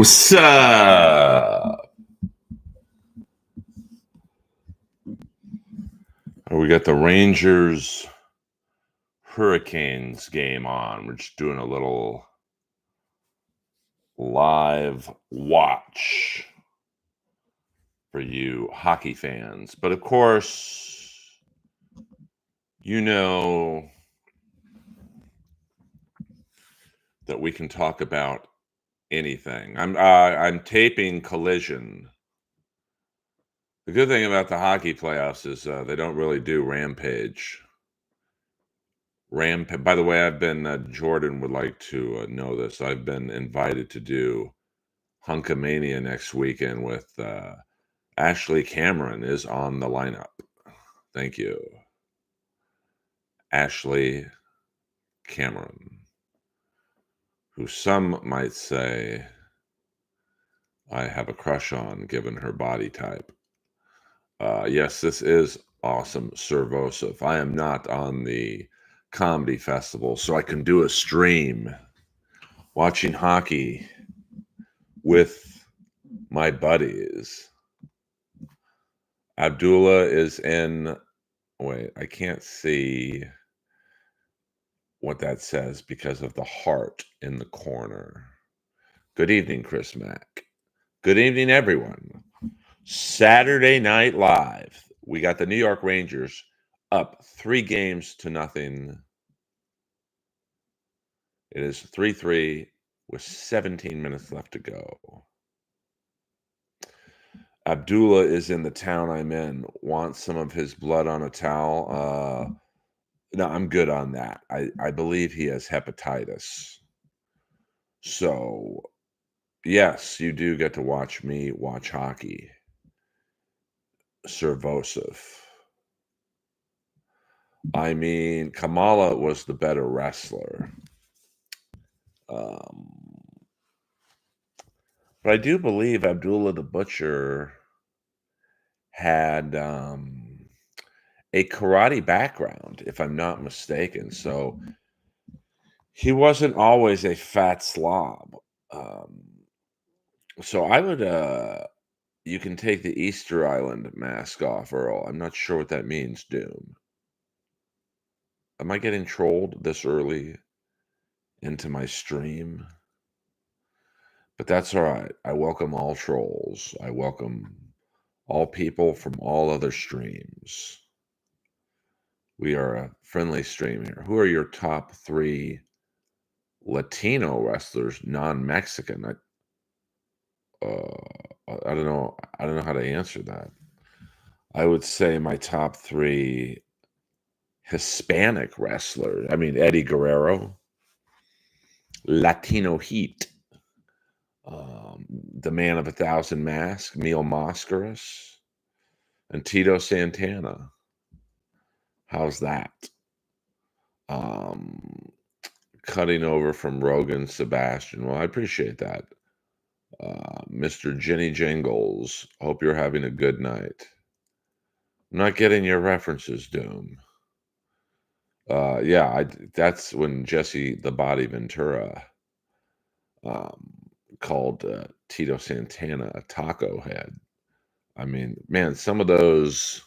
What's up? We got the Rangers Hurricanes game on. We're just doing a little live watch for you hockey fans. But of course, you know that we can talk about anything. I'm taping Collision. The good thing about the hockey playoffs is they don't really do Rampage. By the way, I've been Jordan would like to know this. I've been invited to do Hunkamania next weekend with Ashley Cameron is on the lineup. Thank you, Ashley Cameron, who some might say I have a crush on given her body type. Yes, this is awesome, Servosov. I am not on the comedy festival, so I can do a stream watching hockey with my buddies. Abdullah is in. Wait, I can't see what that says because of the heart in the corner. Good evening, Chris Mack. Good evening, everyone. Saturday Night Live. We got the New York Rangers up 3-0. It is 3-3 with 17 minutes left to go. Abdullah is in the town I'm in. Wants some of his blood on a towel. No, I'm good on that. I believe he has hepatitis. So, yes, you do get to watch me watch hockey. Servosov. I mean, Kamala was the better wrestler. But I do believe Abdullah the Butcher had a karate background, if I'm not mistaken. So he wasn't always a fat slob. So I would, you can take the Easter Island mask off, Earl. I'm not sure what that means, Doom. Am I getting trolled this early into my stream? But that's all right. I welcome all trolls. I welcome all people from all other streams. We are a friendly stream here. Who are your top 3 Latino wrestlers, non-Mexican? I don't know. I don't know how to answer that. I would say my top 3 Hispanic wrestlers. I mean, Eddie Guerrero, Latino Heat, the Man of 1,000 Masks, Mil Mascaras, and Tito Santana. How's that? Cutting over from Rogan Sebastian. Well, I appreciate that. Mr. Jenny Jingles, hope you're having a good night. I'm not getting your references, Doom. Yeah, that's when Jesse the Body Ventura called Tito Santana a taco head. I mean, man, some of those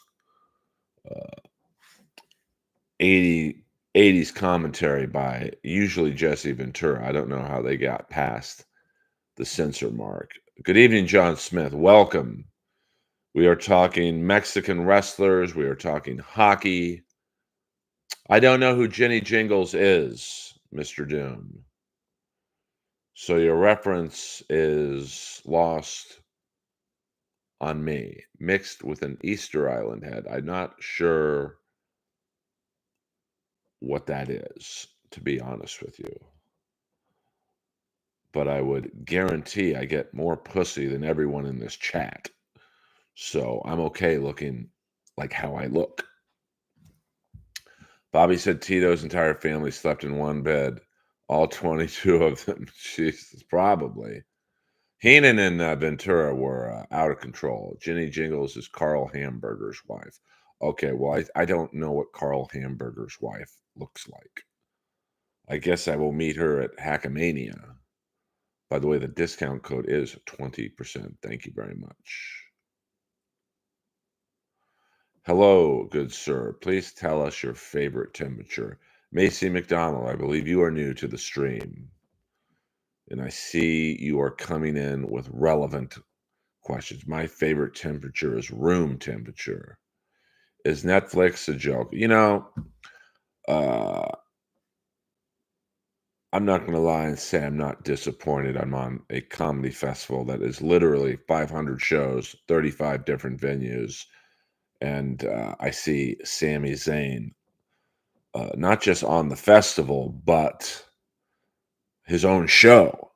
80s commentary by usually Jesse Ventura. I don't know how they got past the censor mark. Good evening, John Smith. Welcome. We are talking Mexican wrestlers. We are talking hockey. I don't know who Jenny Jingles is, Mr. Doom. So your reference is lost on me, mixed with an Easter Island head. I'm not sure what that is, to be honest with you. But I would guarantee I get more pussy than everyone in this chat. So I'm okay looking like how I look. Bobby said Tito's entire family slept in one bed. All 22 of them. Jesus, probably. Heenan and Ventura were out of control. Jenny Jingles is Carl Hamburger's wife. Okay, well, I don't know what Carl Hamburger's wife looks like. I guess I will meet her at Hackamania. By the way, the discount code is 20%. Thank you very much. Hello, good sir. Please tell us your favorite temperature. Macy McDonald, I believe you are new to the stream, and I see you are coming in with relevant questions. My favorite temperature is room temperature. Is Netflix a joke? Uh, I'm not going to lie and say I'm not disappointed. I'm on a comedy festival that is literally 500 shows, 35 different venues, and I see Sami Zayn, not just on the festival, but his own show.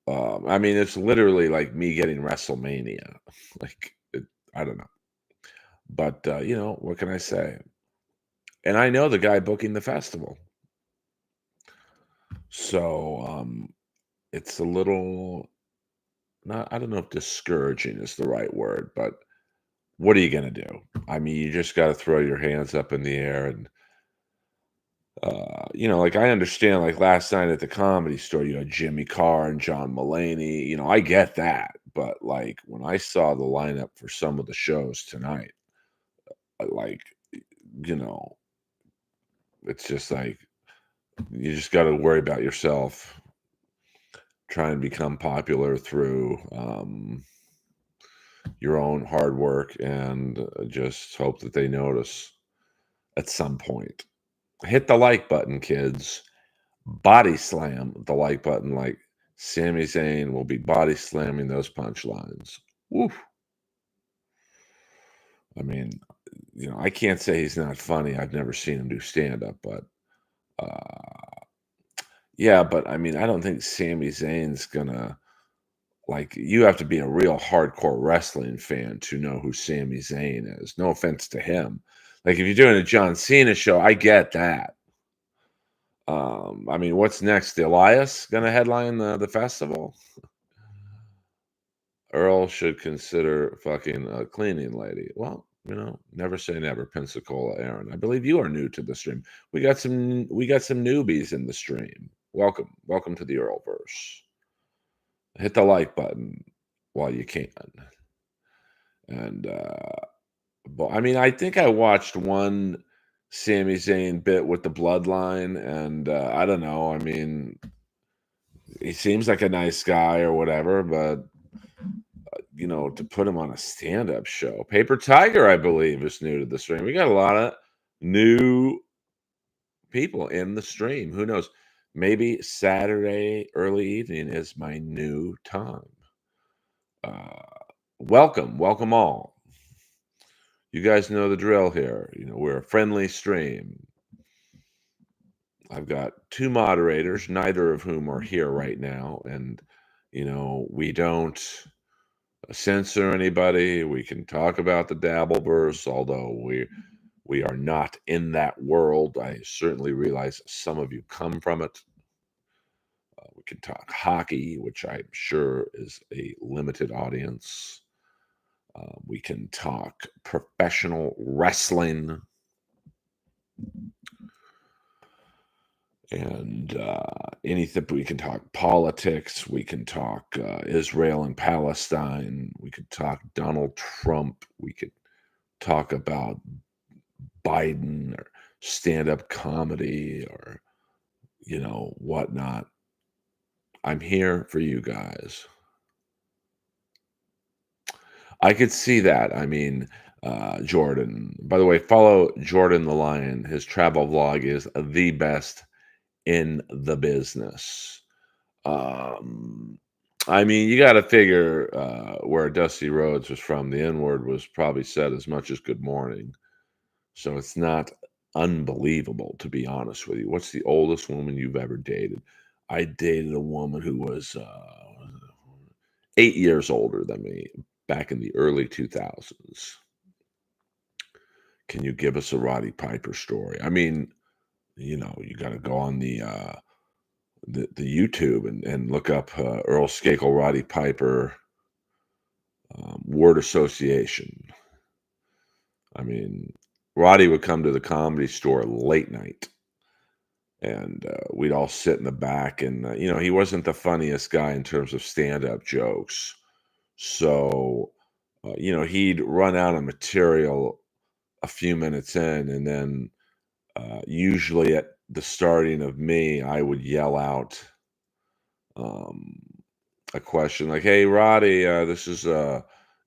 I mean, it's literally like me getting WrestleMania. I don't know, but what can I say? And I know the guy booking the festival, so it's a little not. I don't know if discouraging is the right word, but what are you gonna do? I mean, you just got to throw your hands up in the air and like I understand, like last night at the Comedy Store, you had Jimmy Carr and John Mulaney. I get that, but like when I saw the lineup for some of the shows tonight, like you know, it's just like you just got to worry about yourself, try and become popular through your own hard work, and just hope that they notice at some point. Hit the like button, kids. Body slam the like button like Sami Zayn will be body slamming those punchlines. Woof. I mean, I can't say he's not funny. I've never seen him do stand up, but yeah, but I mean, I don't think Sami Zayn's gonna like you have to be a real hardcore wrestling fan to know who Sami Zayn is. No offense to him. Like if you're doing a John Cena show, I get that. I mean, what's next? Elias gonna headline the festival? Earl should consider fucking a cleaning lady. Well, never say never, Pensacola Aaron. I believe you are new to the stream. We got some newbies in the stream. Welcome. Welcome to the Earlverse. Hit the like button while you can. And but I mean, I think I watched one Sami Zayn bit with the bloodline, and I don't know. I mean, he seems like a nice guy or whatever, but to put him on a stand-up show. Paper Tiger, I believe, is new to the stream. We got a lot of new people in the stream. Who knows? Maybe Saturday early evening is my new time. Uh, welcome all. You guys know the drill here. We're a friendly stream. I've got two moderators, neither of whom are here right now, and we don't censor anybody. We can talk about the Dabbleverse, although we are not in that world. I certainly realize some of you come from it. We can talk hockey, which I'm sure is a limited audience. We can talk professional wrestling and anything. We can talk politics. We can talk Israel and Palestine. We could talk Donald Trump. We could talk about Biden or stand-up comedy or whatnot. I'm here for you guys. I could see that. I mean, Jordan. By the way, follow Jordan the Lion. His travel vlog is the best in the business. Um, I mean, you got to figure where Dusty Rhodes was from. The N word was probably said as much as good morning. So it's not unbelievable, to be honest with you. What's the oldest woman you've ever dated? I dated a woman who was 8 years older than me back in the early 2000s. Can you give us a Roddy Piper story? I mean, you got to go on the YouTube and look up Earl Skakel Roddy Piper word association. I mean, Roddy would come to the Comedy Store late night, and we'd all sit in the back, and he wasn't the funniest guy in terms of stand-up jokes, so he'd run out of material a few minutes in, and then usually at the starting of me, I would yell out um, a question like, "Hey, Roddy, this is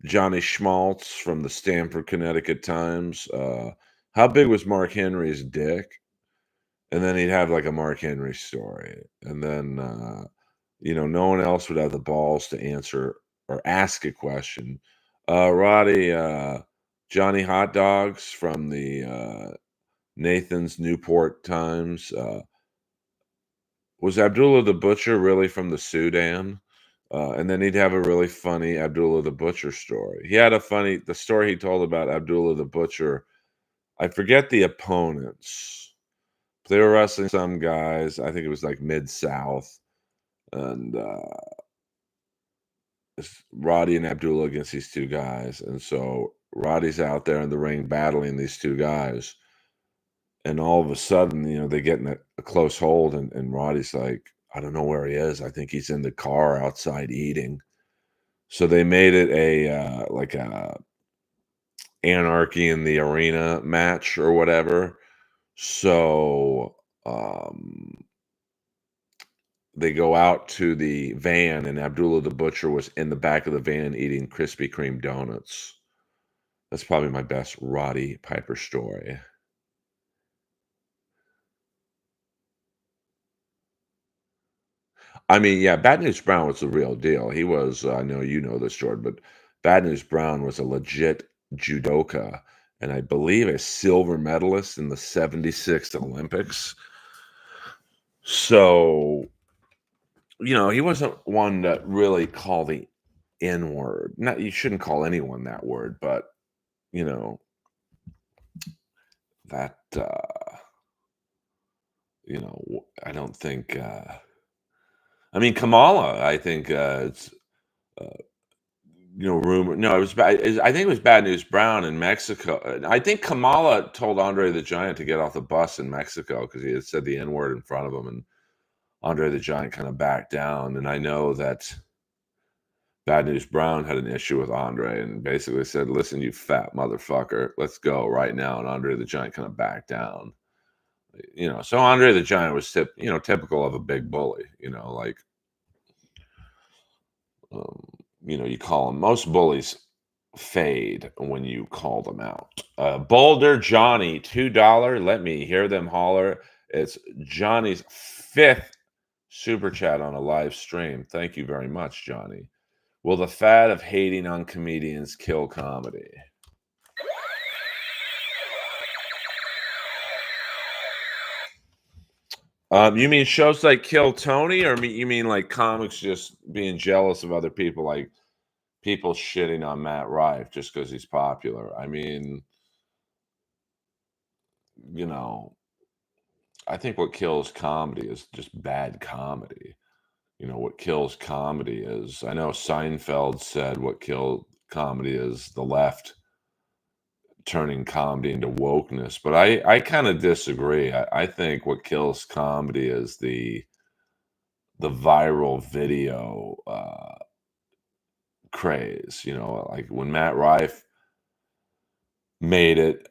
Johnny Schmaltz from the Stamford, Connecticut Times. How big was Mark Henry's dick?" And then he'd have like a Mark Henry story, and then no one else would have the balls to answer or ask a question. Roddy, Johnny Hot Dogs from the Nathan's Newport Times. Was Abdullah the Butcher really from the Sudan? And then he'd have a really funny Abdullah the Butcher story. The story he told about Abdullah the Butcher. I forget the opponents. They were wrestling some guys. I think it was like Mid South, and it's Roddy and Abdullah against these two guys. And so Roddy's out there in the ring battling these two guys, and all of a sudden, they get in a close hold, and Roddy's like, "I don't know where he is. I think he's in the car outside eating." So they made it a like a anarchy in the arena match or whatever. So they go out to the van, and Abdullah the Butcher was in the back of the van eating Krispy Kreme donuts. That's probably my best Roddy Piper story. I mean, yeah, Bad News Brown was the real deal. He was, I know you know this, Jordan, but Bad News Brown was a legit judoka, and I believe a silver medalist in the '76 Olympics. So, he wasn't one that really called the N word. Not, you shouldn't call anyone that word, but you know that I don't think. I mean, Kamala. I think it's uh, rumor. No, it was bad. I think it was Bad News Brown in Mexico. I think Kamala told Andre the Giant to get off the bus in Mexico because he had said the N word in front of him, and Andre the Giant kind of backed down. And I know that Bad News Brown had an issue with Andre and basically said, "Listen, you fat motherfucker, let's go right now." And Andre the Giant kind of backed down. So Andre the Giant was typical of a big bully. Like um, you call them most bullies fade when you call them out. Boulder Johnny, $2. Let me hear them holler. It's Johnny's fifth super chat on a live stream. Thank you very much, Johnny. Will the fad of hating on comedians kill comedy? You mean shows like Kill Tony, or you mean like comics just being jealous of other people, like people shitting on Matt Rife just because he's popular? I mean, you know, I think what kills comedy is just bad comedy. What kills comedy is, I know Seinfeld said what killed comedy is the left turning comedy into wokeness, but I kind of disagree. I think what kills comedy is the viral video craze. Like when Matt Rife made it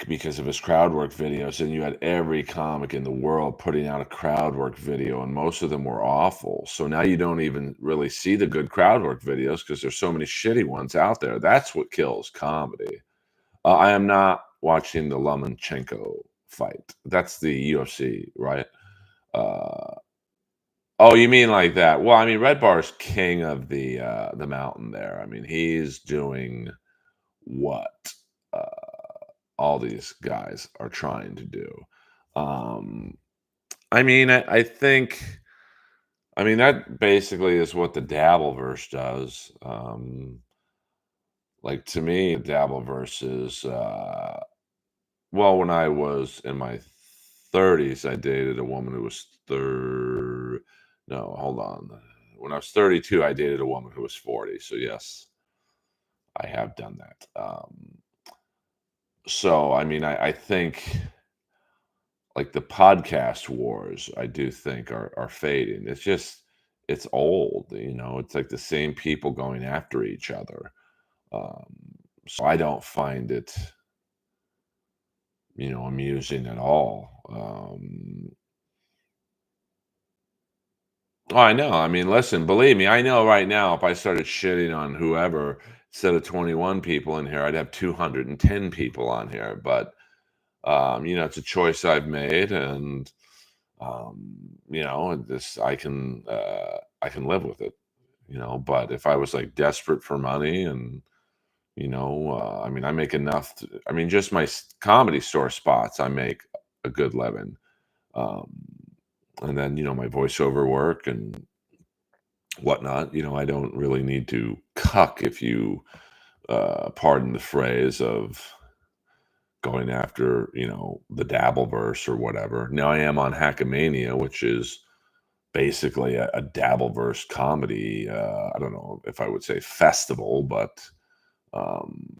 because of his crowd work videos, and you had every comic in the world putting out a crowd work video, and most of them were awful. So now you don't even really see the good crowd work videos because there's so many shitty ones out there. That's what kills comedy. I am not watching the Lomachenko fight. That's the UFC, right? Uh, oh, you mean like that? Well, I mean, Red Bar's king of the mountain there. I mean, he's doing what uh, all these guys are trying to do. Um, I mean, I think, I mean, that basically is what the Dabbleverse does. Like to me, Dabbleverse is well, when I was in my 30s, I dated a woman who was no, hold on. When I was 32, I dated a woman who was 40. So yes, I have done that. So I mean, I think like the podcast wars, I do think are fading. It's just it's old, it's like the same people going after each other. Um, so I don't find it, amusing at all. Oh, I know. I mean, listen, believe me, I know right now if I started shitting on whoever, instead of 21 people in here, I'd have 210 people on here. But it's a choice I've made, and this I can live with it. But if I was like desperate for money and I mean, I make enough. I mean, just my comedy store spots, I make a good living. Um, and then my voiceover work and whatnot. I don't really need to cuck, if you pardon the phrase, of going after the Dabbleverse or whatever. Now I am on Hackamania, which is basically a Dabbleverse comedy. I don't know if I would say festival, but um,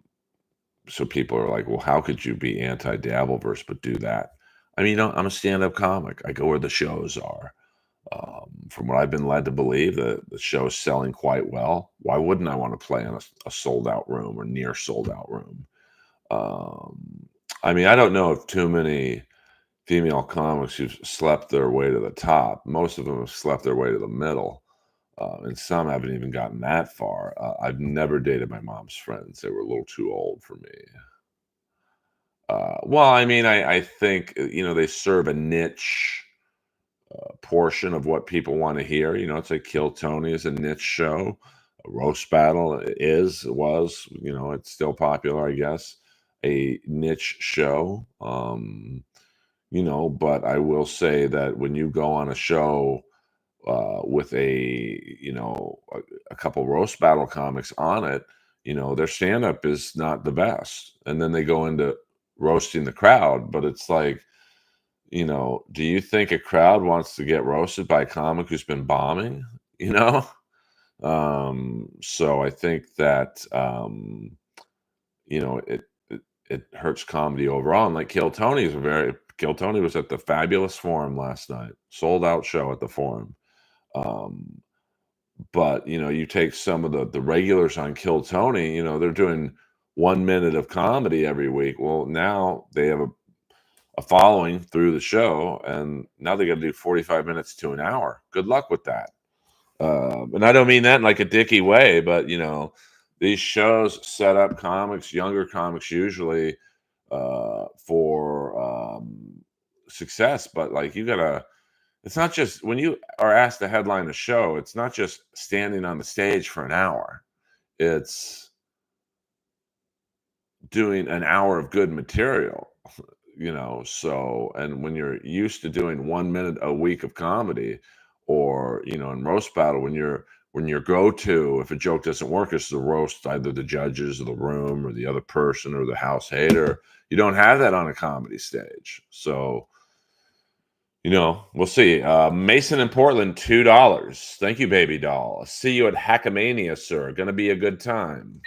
so people are like, well, how could you be anti Dabbleverse but do that? I mean, I'm a stand up comic. I go where the shows are. From what I've been led to believe, the show is selling quite well. Why wouldn't I want to play in a sold out room or near sold out room? Um, I mean, I don't know if too many female comics who've slept their way to the top. Most of them have slept their way to the middle, and some haven't even gotten that far. I've never dated my mom's friends; they were a little too old for me. Well, I mean, I think they serve a niche portion of what people want to hear. It's like Kill Tony is a niche show. A roast battle was, it's still popular, I guess. A niche show. But I will say that when you go on a show with a couple roast battle comics on it, their stand up is not the best. And then they go into roasting the crowd, but it's like, do you think a crowd wants to get roasted by a comic who's been bombing? You know? So I think that it hurts comedy overall. And like Kill Tony was at the Fabulous Forum last night, sold out show at the Forum. Um, but you take some of the regulars on Kill Tony, they're doing 1 minute of comedy every week. Well, now they have a following through the show, and now they got to do 45 minutes to an hour. Good luck with that. And I don't mean that in like a dicky way, but these shows set up comics, younger comics usually, for success. But like you gotta, it's not just when you are asked to headline a show, it's not just standing on the stage for an hour. It's doing an hour of good material. So and when you're used to doing 1 minute a week of comedy, or in roast battle, when your go-to, if a joke doesn't work, is to roast either the judges or the room or the other person or the house hater. You don't have that on a comedy stage. So we'll see. Mason in Portland, $2. Thank you, baby doll. See you at Hackamania, sir. Gonna be a good time.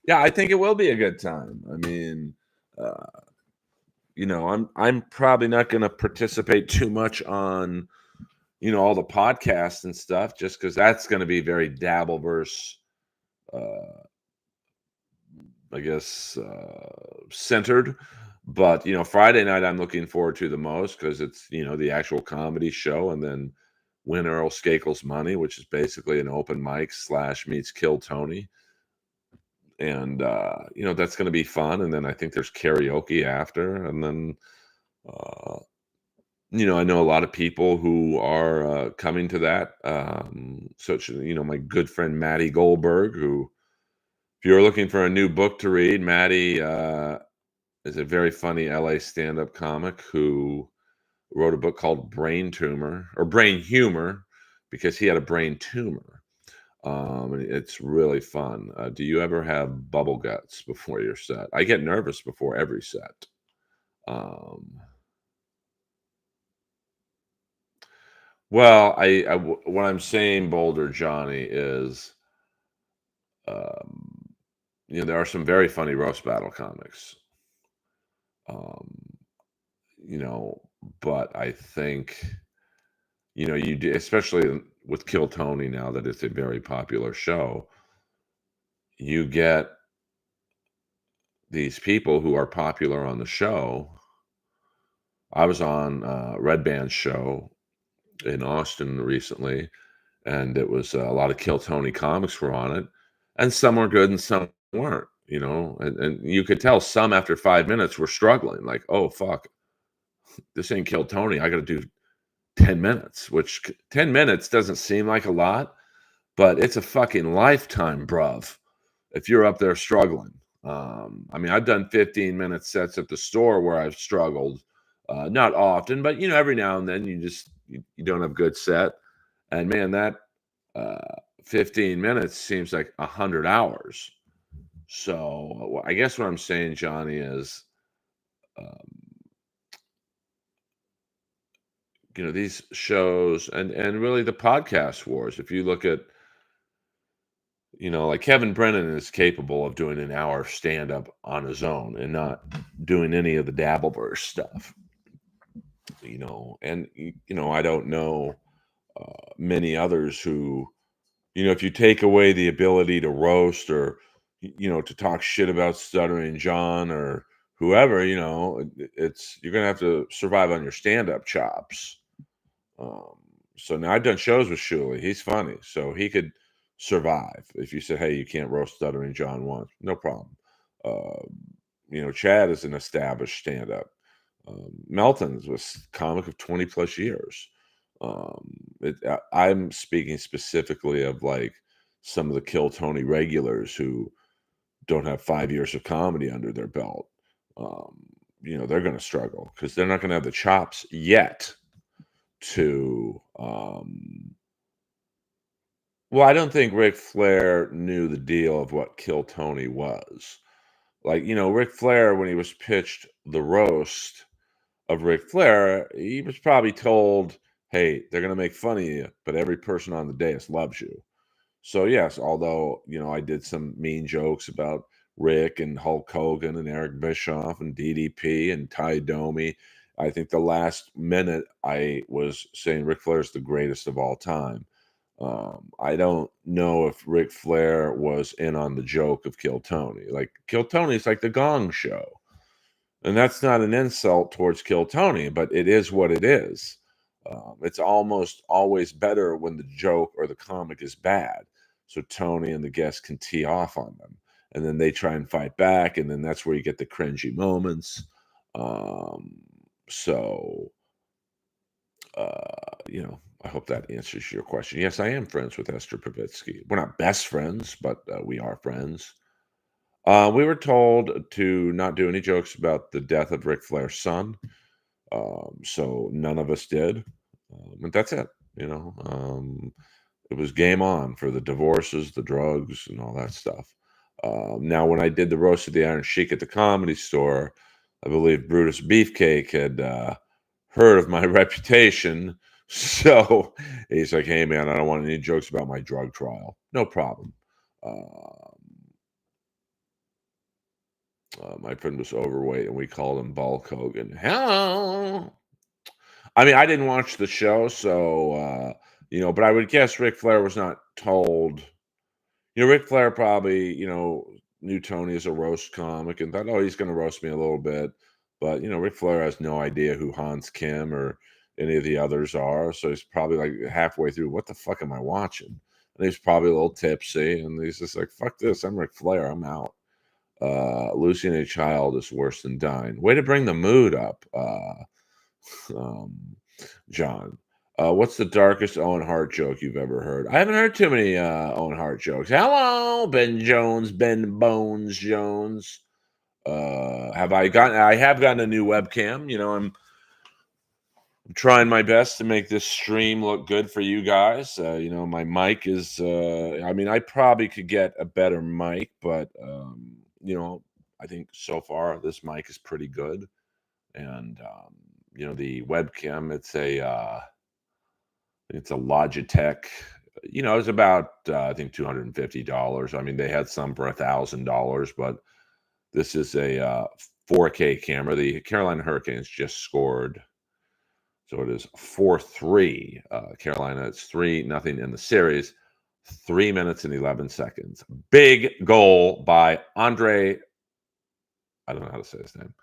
Yeah, I think it will be a good time. I mean, uh, I'm probably not going to participate too much on all the podcasts and stuff, just because that's going to be very Dabbleverse, uh, I guess, centered. But Friday night I'm looking forward to the most because it's the actual comedy show, and then Win Earl Skakel's Money, which is basically an open mic slash meets Kill Tony. And that's going to be fun. And then I think there's karaoke after, and then uh, I know a lot of people who are coming to that. Such my good friend Maddie Goldberg, who, if you're looking for a new book to read, Maddie is a very funny LA stand-up comic who wrote a book called Brain Tumor or Brain Humor because he had a brain tumor. And it's really fun. Do you ever have bubble guts before your set? I get nervous before every set. Um, well, what I'm saying, Boulder Johnny, is, um, there are some very funny roast battle comics. Um, you know, but I think, you do, especially with Kill Tony now that it's a very popular show, you get these people who are popular on the show. I was on Red Band's show in Austin recently, and it was a lot of Kill Tony comics were on it, and some were good and some weren't, and you could tell some after 5 minutes were struggling, like, oh fuck, this ain't Kill Tony. I got to do 10 minutes, which 10 minutes doesn't seem like a lot, but it's a fucking lifetime, bruv. If you're up there struggling, I mean, I've done 15-minute sets at the store where I've struggled, not often, but every now and then you don't have good set, and man, that 15 minutes seems like 100 hours. So I guess what I'm saying, Johnny, is um, these shows and really the podcast wars. If you look at like Kevin Brennan is capable of doing an hour stand up on his own and not doing any of the Dabbleverse stuff. And I don't know many others who, if you take away the ability to roast or, to talk shit about Stuttering John or whoever, it's you're gonna have to survive on your stand-up chops. Um, so now I've done shows with Shuley. He's funny, so he could survive. If you said, "Hey, you can't roast Stuttering John once," no problem. Uh, Chad is an established stand-up. Melton's was comic of 20 plus years. I'm speaking specifically of like some of the Kill Tony regulars who don't have 5 years of comedy under their belt. Um, they're going to struggle because they're not going to have the chops yet to. Well, I don't think Ric Flair knew the deal of what Kill Tony was. Like, Ric Flair, when he was pitched the roast of Ric Flair, he was probably told, "Hey, they're gonna make fun of you, but every person on the dais loves you." So yes, although I did some mean jokes about Rick and Hulk Hogan and Eric Bischoff and DDP and Ty Domi, I think the last minute I was saying Ric Flair is the greatest of all time. I don't know if Ric Flair was in on the joke of Kill Tony. Like Kill Tony's like the Gong Show. And that's not an insult towards Kill Tony, but it is what it is. It's almost always better when the joke or the comic is bad. So Tony and the guests can tee off on them. And then they try and fight back. And then that's where you get the cringy moments. Um, so, I hope that answers your question. Yes, I am friends with Esther Pavitsky. We're not best friends, but we are friends. We were told to not do any jokes about the death of Ric Flair's son, so none of us did, and that's it. It was game on for the divorces, the drugs, and all that stuff. Now, when I did the roast of the Iron Sheik at the Comedy Store, I believe Brutus Beefcake had heard of my reputation, so he's like, "Hey, man, I don't want any jokes about my drug trial." No problem. Uh, my friend was overweight, and we called him Bulk Hogan. Hello. I mean, I didn't watch the show, so but I would guess Ric Flair was not told. Ric Flair probably knew Tony as a roast comic and thought, oh, he's going to roast me a little bit, but Ric Flair has no idea who Hans Kim or any of the others are, so he's probably like halfway through. What the fuck am I watching? And he's probably a little tipsy, and he's just like, fuck this. I'm Ric Flair. I'm out. Losing a child is worse than dying. Way to bring the mood up, um, John. What's the darkest Owen Hart joke you've ever heard? I haven't heard too many Owen Hart jokes. Hello, Ben Jones, Ben Bones Jones. I have gotten a new webcam. I'm trying my best to make this stream look good for you guys. My mic is, I mean, I probably could get a better mic, but, I think so far this mic is pretty good. And, the webcam, it's a Logitech, it's about, I think $250. I mean, they had some for $1,000, but this is a 4K camera. The Carolina Hurricanes just scored, so it is 4-3. Carolina, it's 3-0 in the series. 3 minutes and 11 seconds. Big goal by Andre. I don't know how to say his name.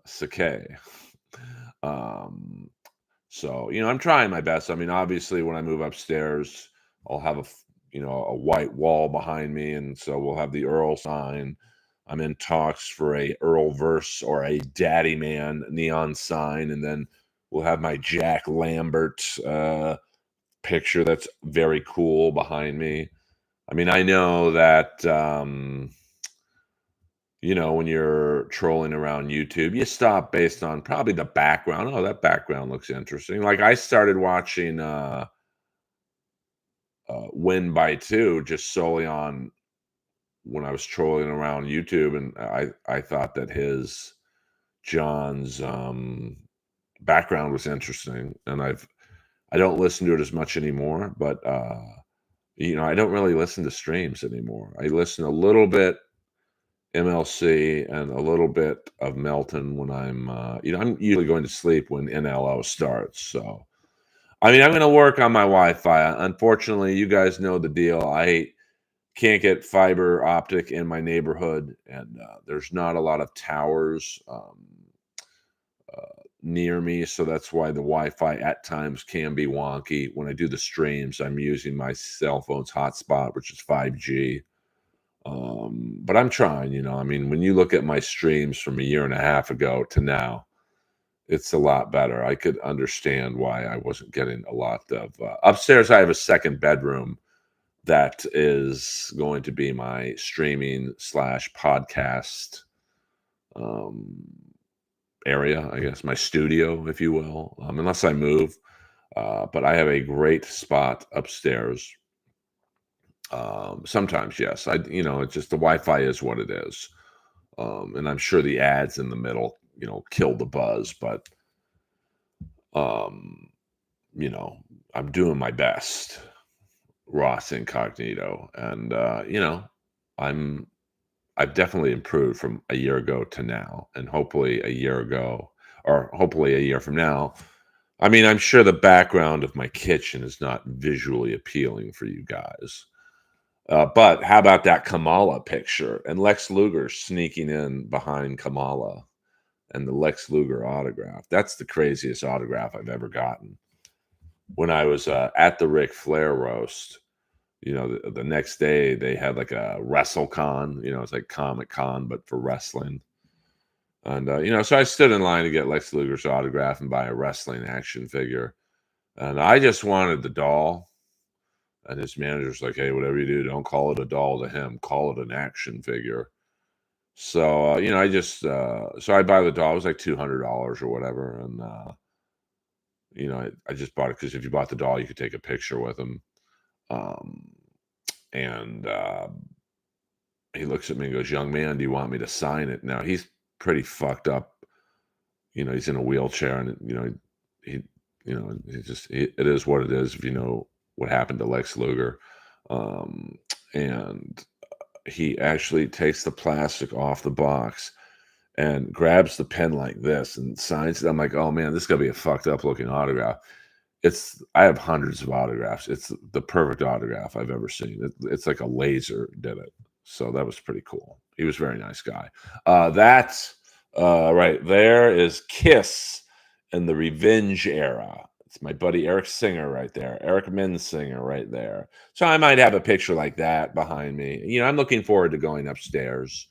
Sakay. Um, so, I'm trying my best. I mean, obviously, when I move upstairs, I'll have a white wall behind me, and so we'll have the Earl sign. I'm in talks for a Earlverse or a Daddy Man neon sign, and then we'll have my Jack Lambert picture that's very cool behind me. I mean, I know that when you're trolling around YouTube, you stop based on probably the background. Oh, that background looks interesting. Like I started watching Win by Two just solely on when I was trolling around YouTube, and I thought that his John's background was interesting, and I don't listen to it as much anymore, but I don't really listen to streams anymore. I listen a little bit MLC and a little bit of Melton when I'm usually going to sleep when NLO starts. So, I mean, I'm going to work on my Wi-Fi. Unfortunately, you guys know the deal. I can't get fiber optic in my neighborhood, and there's not a lot of towers near me, so that's why the Wi-Fi at times can be wonky. When I do the streams, I'm using my cell phone's hotspot, which is 5G. But I'm trying, I mean, when you look at my streams from a year and a half ago to now, it's a lot better. I could understand why I wasn't getting a lot of upstairs. I have a second bedroom that is going to be my streaming slash podcast um, area, I guess, my studio, if you will, unless I move. But I have a great spot upstairs. Sometimes, yes, it's just the Wi-Fi is what it is. And I'm sure the ads in the middle, kill the buzz, but um, you know, I'm doing my best, Ross Incognito, and I'm I've definitely improved from a year ago to now, and hopefully a year ago, or hopefully a year from now. I mean, I'm sure the background of my kitchen is not visually appealing for you guys. But how about that Kamala picture and Lex Luger sneaking in behind Kamala and the Lex Luger autograph? That's the craziest autograph I've ever gotten. When I was at the Ric Flair roast, the next day they had like a WrestleCon, it's like Comic Con, but for wrestling. And, so I stood in line to get Lex Luger's autograph and buy a wrestling action figure. And I just wanted the doll. And his manager's like, hey, whatever you do, don't call it a doll to him. Call it an action figure. So, so I buy the doll. It was like $200 or whatever. And, I just bought it because if you bought the doll, you could take a picture with him. Um, and he looks at me and goes, young man, do you want me to sign it? Now, he's pretty fucked up. He's in a wheelchair and, he, it is what it is if you know what happened to Lex Luger. And he actually takes the plastic off the box and grabs the pen like this and signs it. I'm like, oh man, this is gonna be a fucked up looking autograph. I have hundreds of autographs. It's the perfect autograph I've ever seen. It's like a laser did it. So that was pretty cool. He was a very nice guy. That right there is Kiss in the Revenge era. It's my buddy Eric Singer right there. Eric Minsinger right there. So I might have a picture like that behind me. I'm looking forward to going upstairs.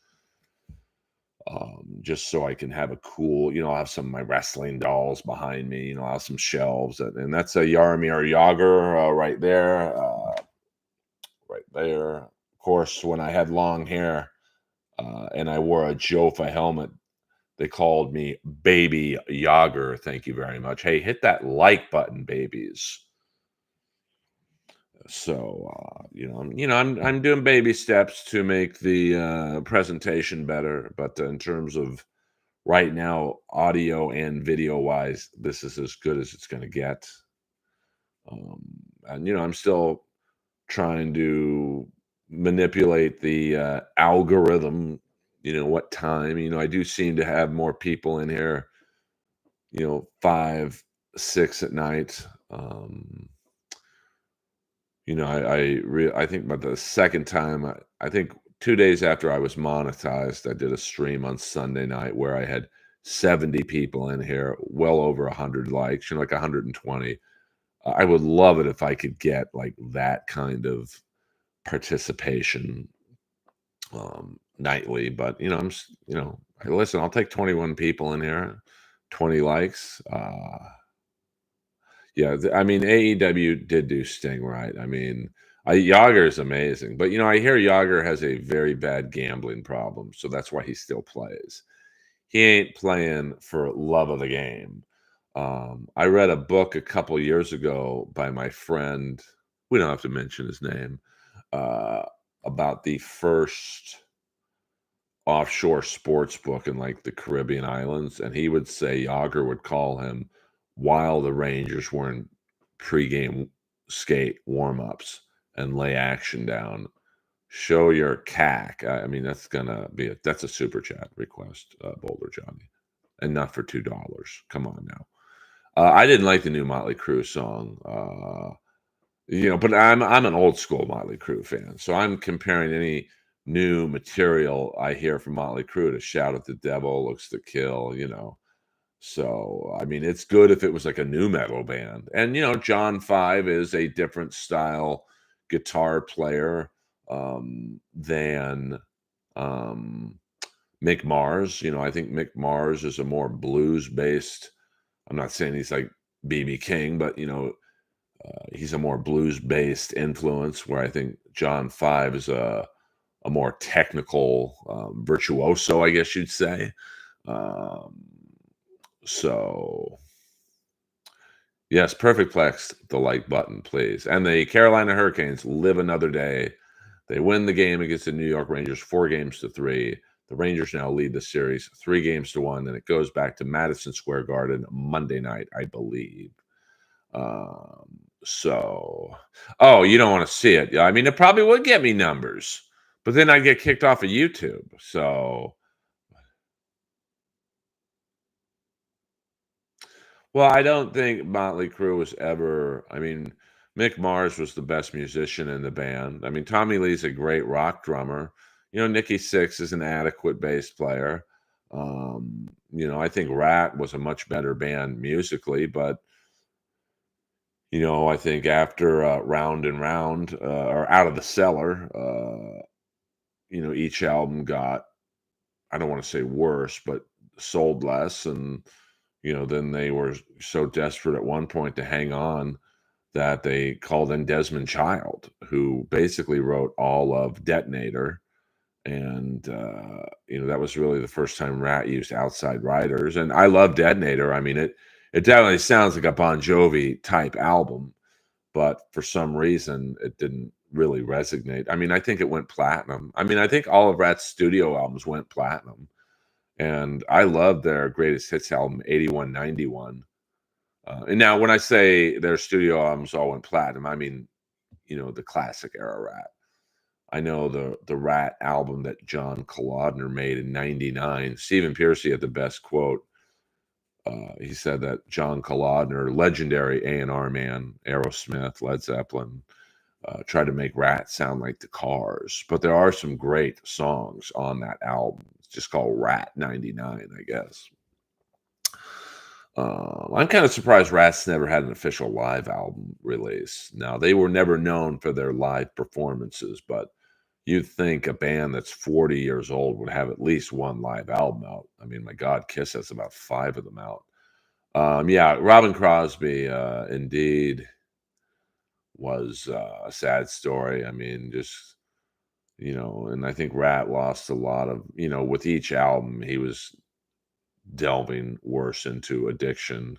Just so I can have a cool, I'll have some of my wrestling dolls behind me, I'll have some shelves, and that's a Yarmir Yager right there, right there. Of course, when I had long hair and I wore a Jofa helmet, they called me Baby Yager. Thank you very much. Hey, hit that like button, babies. So I'm doing baby steps to make the presentation better, but in terms of right now, audio and video wise, this is as good as it's going to get. And I'm still trying to manipulate the algorithm, what time. I do seem to have more people in here, 5, 6 at night. I think about the second time, I think 2 days after I was monetized, I did a stream on Sunday night where I had 70 people in here, well over 100 likes, like 120. I would love it if I could get, like, that kind of participation, nightly, but, hey, listen, I'll take 21 people in here, 20 likes, yeah, I mean, AEW did do Sting right. I mean, Yager is amazing, but I hear Yager has a very bad gambling problem, so that's why he still plays. He ain't playing for love of the game. I read a book a couple years ago by my friend. We don't have to mention his name. Uh, about the first offshore sports book in like the Caribbean islands, and he would say Yager would call him while the Rangers were in pregame skate warm-ups and lay action down. Show your cack. I mean, that's a super chat request, Boulder Johnny, and not for $2. Come on now. I didn't like the new Motley Crue song. But I'm an old school Motley Crue fan, so I'm comparing any new material I hear from Motley Crue to "Shout at the Devil," "Looks to Kill." So, I mean, it's good if it was like a new metal band. And John Five is a different style guitar player than um, Mick Mars. I think Mick Mars is a more blues based. I'm not saying he's like BB King, but he's a more blues-based influence, where I think John Five is a more technical virtuoso, I guess you'd say. Um, so yes, perfect plex the like button, please. And the Carolina Hurricanes live another day. They win the game against the New York Rangers 4-3. The Rangers now lead the series 3-1, and it goes back to Madison Square Garden Monday night, I believe. So, oh, you don't want to see it. Yeah, I mean, it probably would get me numbers, but then I get kicked off of YouTube. So, well, I don't think Motley Crue was ever. I mean, Mick Mars was the best musician in the band. I mean, Tommy Lee's a great rock drummer. Nikki Sixx is an adequate bass player. I think Rat was a much better band musically, but I think after Round and Round or Out of the Cellar, each album got, I don't want to say worse, but sold less. And, then they were so desperate at one point to hang on that they called in Desmond Child, who basically wrote all of Detonator. And, that was really the first time Rat used outside writers. And I love Detonator. I mean, it definitely sounds like a Bon Jovi type album, but for some reason it didn't really resonate. I mean, I think it went platinum. I mean, I think all of Rat's studio albums went platinum, and I love their greatest hits album, 81, 91. And now when I say their studio albums all went platinum, I mean, the classic era Rat. I know the Rat album that John Kolodner made in 99. Stephen Pearcy had the best quote. He said that John Kolodner, legendary A&R man, Aerosmith, Led Zeppelin, tried to make Rat sound like the Cars. But there are some great songs on that album. It's just called Rat 99, I guess. I'm kind of surprised Rat's never had an official live album release. Now, they were never known for their live performances, but you'd think a band that's 40 years old would have at least one live album out. I mean, my God, Kiss has about 5 of them out. Yeah, Robin Crosby, indeed, was a sad story. I mean, just, and I think Rat lost a lot of, with each album, he was delving worse into addiction.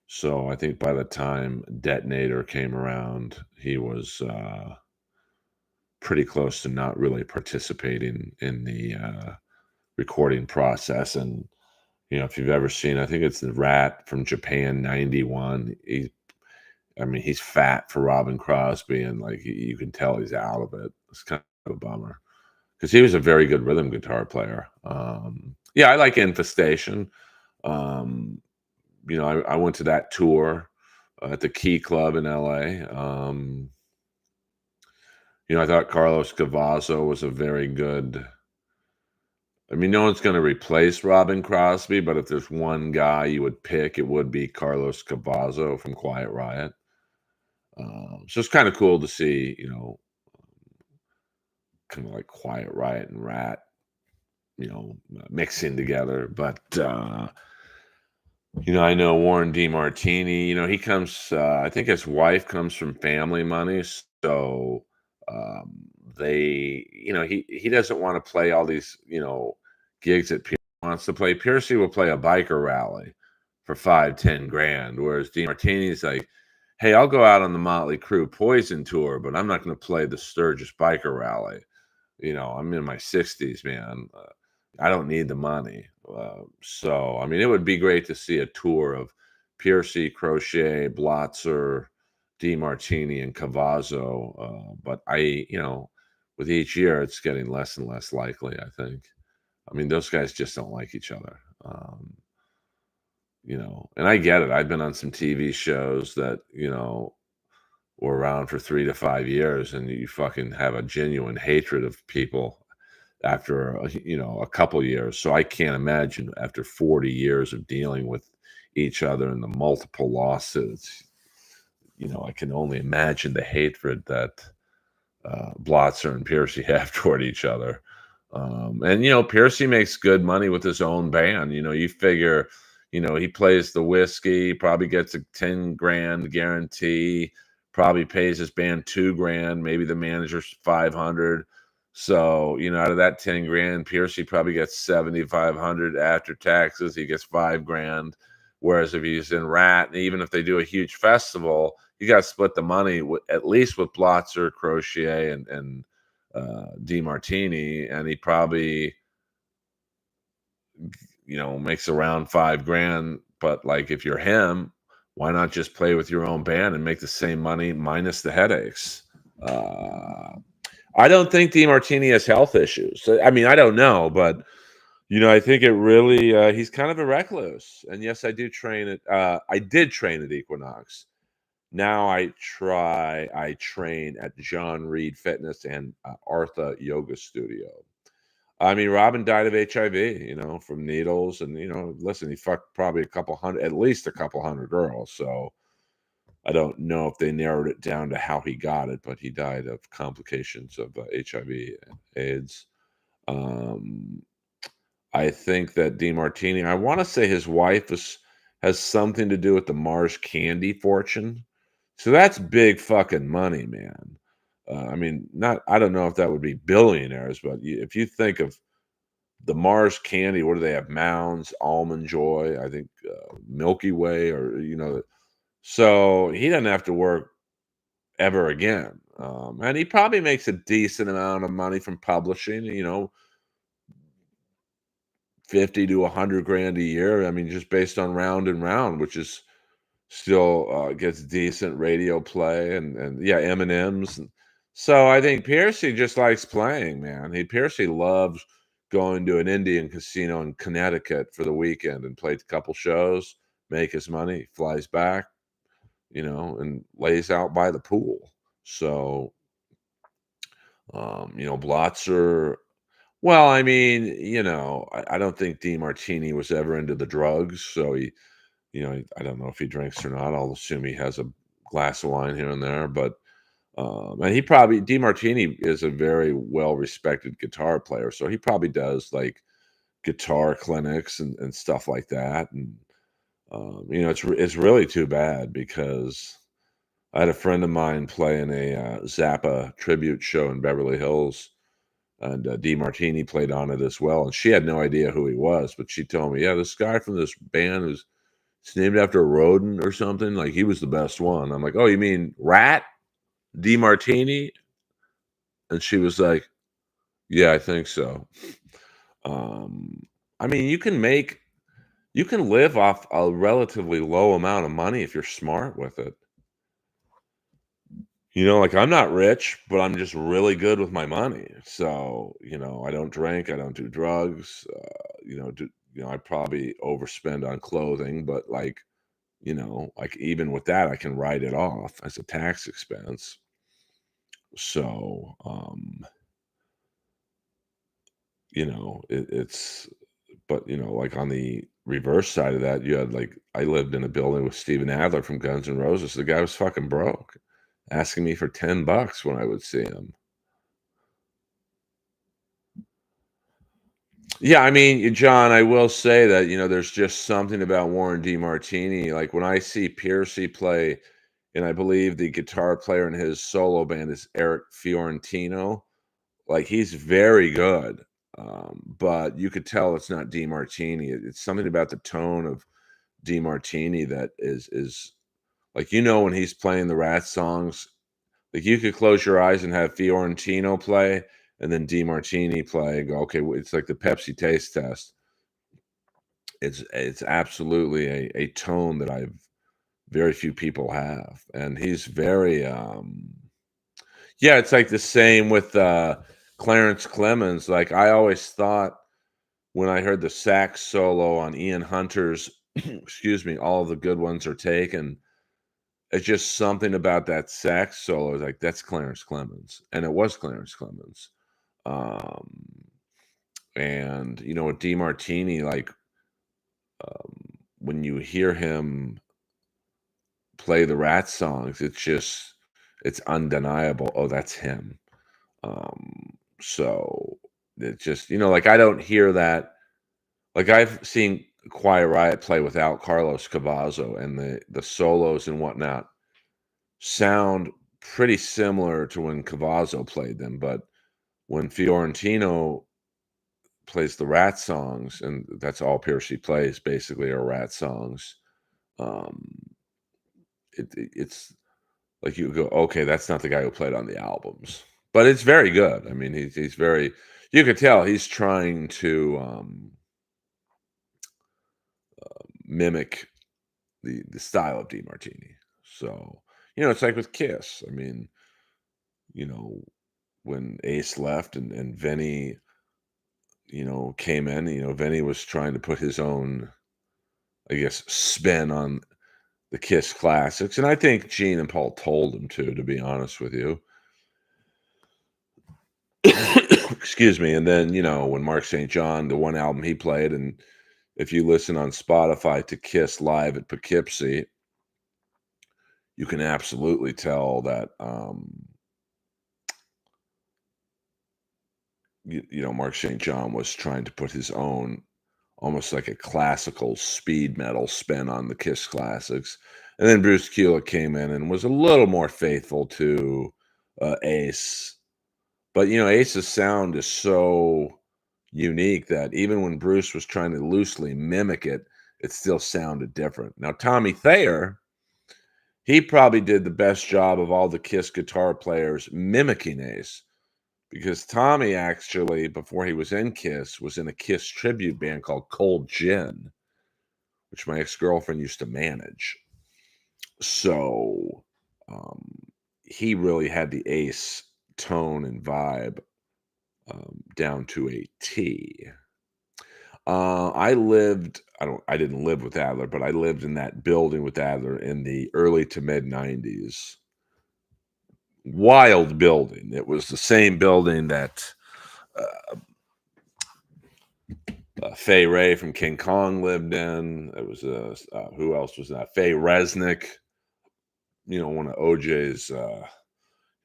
So I think by the time Detonator came around, he was pretty close to not really participating in the recording process. And if you've ever seen, I think it's the Rat from Japan '91. I mean, he's fat for Robin Crosby, and like you can tell he's out of it. It's kind of a bummer because he was a very good rhythm guitar player. Yeah, I like Infestation. Um, I went to that tour at the Key Club in LA. I thought Carlos Cavazo was a very good. I mean, no one's going to replace Robin Crosby, but if there's one guy you would pick, it would be Carlos Cavazo from Quiet Riot. So it's kind of cool to see, kind of like Quiet Riot and Rat, mixing together. But I know Warren DeMartini. He comes. I think his wife comes from family money, so um, he doesn't want to play all these, gigs that Pierce wants to play. Piercy will play a biker rally for 5, 10 grand, whereas DeMartini's like, hey, I'll go out on the Motley Crue Poison tour, but I'm not going to play the Sturgis biker rally. I'm in my 60s, man. I don't need the money. So, I mean, it would be great to see a tour of Piercy, Crochet, Blotzer, DeMartini, and Cavazo. But with each year, it's getting less and less likely, I think. I mean, those guys just don't like each other. And I get it. I've been on some TV shows that, were around for 3 to 5 years, and you fucking have a genuine hatred of people after a couple years. So I can't imagine after 40 years of dealing with each other and the multiple lawsuits. I can only imagine the hatred that Blotzer and Piercy have toward each other. And Piercy makes good money with his own band. You figure, he plays the whiskey, probably gets a 10 grand guarantee, probably pays his band 2 grand, maybe the manager's 500. So, out of that 10 grand, Piercy probably gets 7,500 after taxes. He gets 5 grand. Whereas if he's in Rat, and even if they do a huge festival, you got to split the money at least with Blotzer, Crochet, and DeMartini, and he probably makes around 5 grand. But like, if you're him, why not just play with your own band and make the same money minus the headaches? I don't think DeMartini has health issues. I mean, I don't know, but I think it really he's kind of a recluse. And yes, I did train at Equinox. Now I train at John Reed Fitness and Artha Yoga Studio. I mean, Robin died of HIV, from needles. And, listen, he fucked probably at least a couple hundred girls. So I don't know if they narrowed it down to how he got it, but he died of complications of HIV and AIDS. Um, I think that DeMartini, I want to say his wife has something to do with the Mars Candy fortune. So that's big fucking money, man. I mean, I don't know if that would be billionaires, but if you think of the Mars Candy, what do they have? Mounds, Almond Joy, I think Milky Way, so he doesn't have to work ever again. And he probably makes a decent amount of money from publishing, 50 to 100 grand a year. I mean, just based on Round and Round, which is still gets decent radio play, and yeah, M&Ms. So I think Piercy just likes playing, man. Piercy loves going to an Indian casino in Connecticut for the weekend and play a couple shows, make his money, flies back, and lays out by the pool. So, Blotzer. Well, I mean, I don't think DeMartini was ever into the drugs, so I don't know if he drinks or not. I'll assume he has a glass of wine here and there, but and DeMartini is a very well respected guitar player, so he probably does like guitar clinics and stuff like that. And it's really too bad because I had a friend of mine playing a Zappa tribute show in Beverly Hills, and DeMartini played on it as well. And she had no idea who he was, but she told me, yeah, this guy from this band who's it's named after a rodent or something. Like he was the best one. I'm like, oh, you mean Rat DeMartini? And she was like, yeah, I think so. Um, I mean, you can live off a relatively low amount of money if you're smart with it. Like, I'm not rich, but I'm just really good with my money. So, I don't drink, I don't do drugs, I probably overspend on clothing, but, like, even with that, I can write it off as a tax expense. So, it's but, like, on the reverse side of that, you had, like I lived in a building with Steven Adler from Guns N' Roses. The guy was fucking broke, asking me for $10 when I would see him. Yeah, I mean, John, I will say that, there's just something about Warren DeMartini. Like, when I see Piercy play, and I believe the guitar player in his solo band is Eric Fiorentino, like, he's very good, but you could tell it's not DeMartini. It's something about the tone of DeMartini that is like, when he's playing the Rat songs, like, you could close your eyes and have Fiorentino play and then DeMartini play and go, "Okay, it's like the Pepsi taste test." It's absolutely a tone that I've very few people have, and he's very, yeah, it's like the same with, Clarence Clemens. Like, I always thought when I heard the sax solo on Ian Hunter's excuse me, "All the Good Ones Are Taken," it's just something about that sax solo, like, that's Clarence Clemens, and it was Clarence Clemens. Um, and, with DeMartini, like, when you hear him play the Rat songs, it's undeniable, "Oh, that's him." So, it just like, I don't hear that like, I've seen Quiet Riot play without Carlos Cavazo, and the solos and whatnot sound pretty similar to when Cavazo played them, but when Fiorentino plays the Rat songs, and that's all Piercy plays basically are Rat songs, um, it's like you go, "Okay, that's not the guy who played on the albums." But it's very good. I mean, he's very you could tell he's trying to, mimic the style of DeMartini. So, it's like with Kiss. I mean, you know, when Ace left and Vinny, came in, Vinny was trying to put his own, I guess, spin on the Kiss classics. And I think Gene and Paul told him to be honest with you. Excuse me. And then, when Mark St. John, the one album he played, and if you listen on Spotify to Kiss live at Poughkeepsie, you can absolutely tell that Mark St. John was trying to put his own almost like a classical speed metal spin on the Kiss classics. And then Bruce Kulick came in and was a little more faithful to Ace. But Ace's sound is so unique that even when Bruce was trying to loosely mimic it, it still sounded different. Now, Tommy Thayer, he probably did the best job of all the Kiss guitar players mimicking Ace because Tommy actually, before he was in Kiss, was in a Kiss tribute band called Cold Gin, which my ex-girlfriend used to manage. So um, he really had the Ace tone and vibe down to a T. I didn't live with Adler, but I lived in that building with Adler in the early to mid 90s. Wild building. It was the same building that Fay Ray from King Kong lived in. It was who else was that? Faye Resnick, one of OJ's.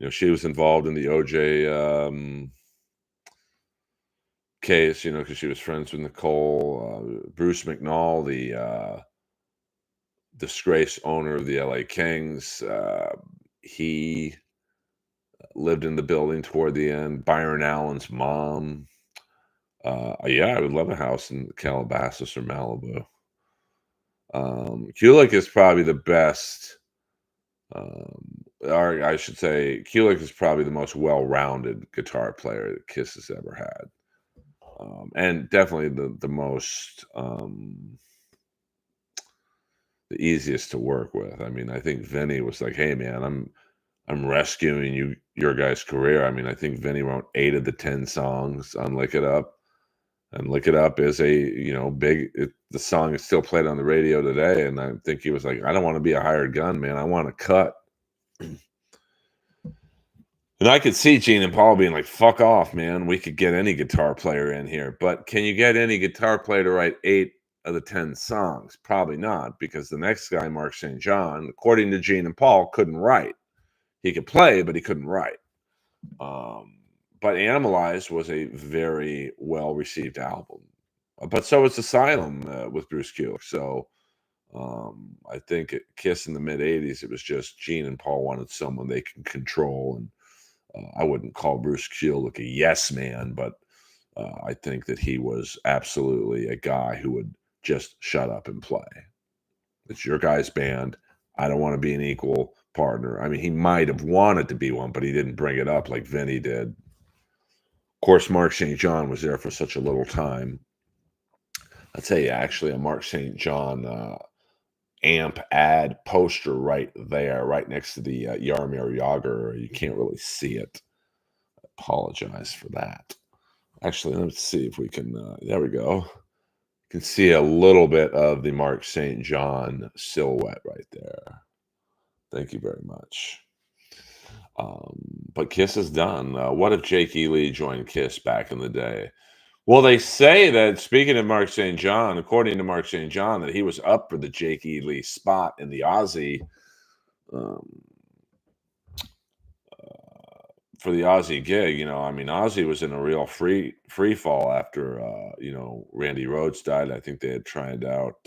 She was involved in the OJ case. Because she was friends with Nicole. Bruce McNall, the disgraced owner of the LA Kings. He lived in the building toward the end. Byron Allen's mom. Yeah, I would love a house in Calabasas or Malibu. Kulick is probably the best, or I should say, Kulick is probably the most well-rounded guitar player that Kiss has ever had, and definitely the most the easiest to work with. I mean, I think Vinny was like, "Hey, man, I'm rescuing your guys' career. I mean, I think Vinny wrote 8 of the 10 songs on Lick It Up, and Lick It Up is a, big the song is still played on the radio today, and I think he was like, "I don't wanna be a hired gun, man. I wanna cut." And I could see Gene and Paul being like, "Fuck off, man. We could get any guitar player in here." But can you get any guitar player to write 8 of the 10 songs? Probably not, because the next guy, Mark St. John, according to Gene and Paul, couldn't write. He could play, but he couldn't write. But Animalized was a very well-received album. But so was Asylum, with Bruce Kulick. So, I think at Kiss in the mid-80s, it was just Gene and Paul wanted someone they can control, and I wouldn't call Bruce Kulick a yes man, but I think that he was absolutely a guy who would just shut up and play. It's your guy's band. I don't want to be an equal partner. I mean, he might have wanted to be one, but he didn't bring it up like Vinny did. Of course, Mark St. John was there for such a little time. I'll tell you, actually, a Mark St. John amp ad poster right there, right next to the Yarmir Yager. You can't really see it. Apologize for that. Actually, let's see if we can. There we go. You can see a little bit of the Mark St. John silhouette right there. Thank you very much. But Kiss is done. What if Jake E. Lee joined Kiss back in the day? Well, they say that, speaking of Mark St. John, according to Mark St. John, that he was up for the Jake E. Lee spot in the Ozzy, um, for the Ozzy gig. I mean, Ozzy was in a real free fall after Randy Rhoads died. I think they had tried out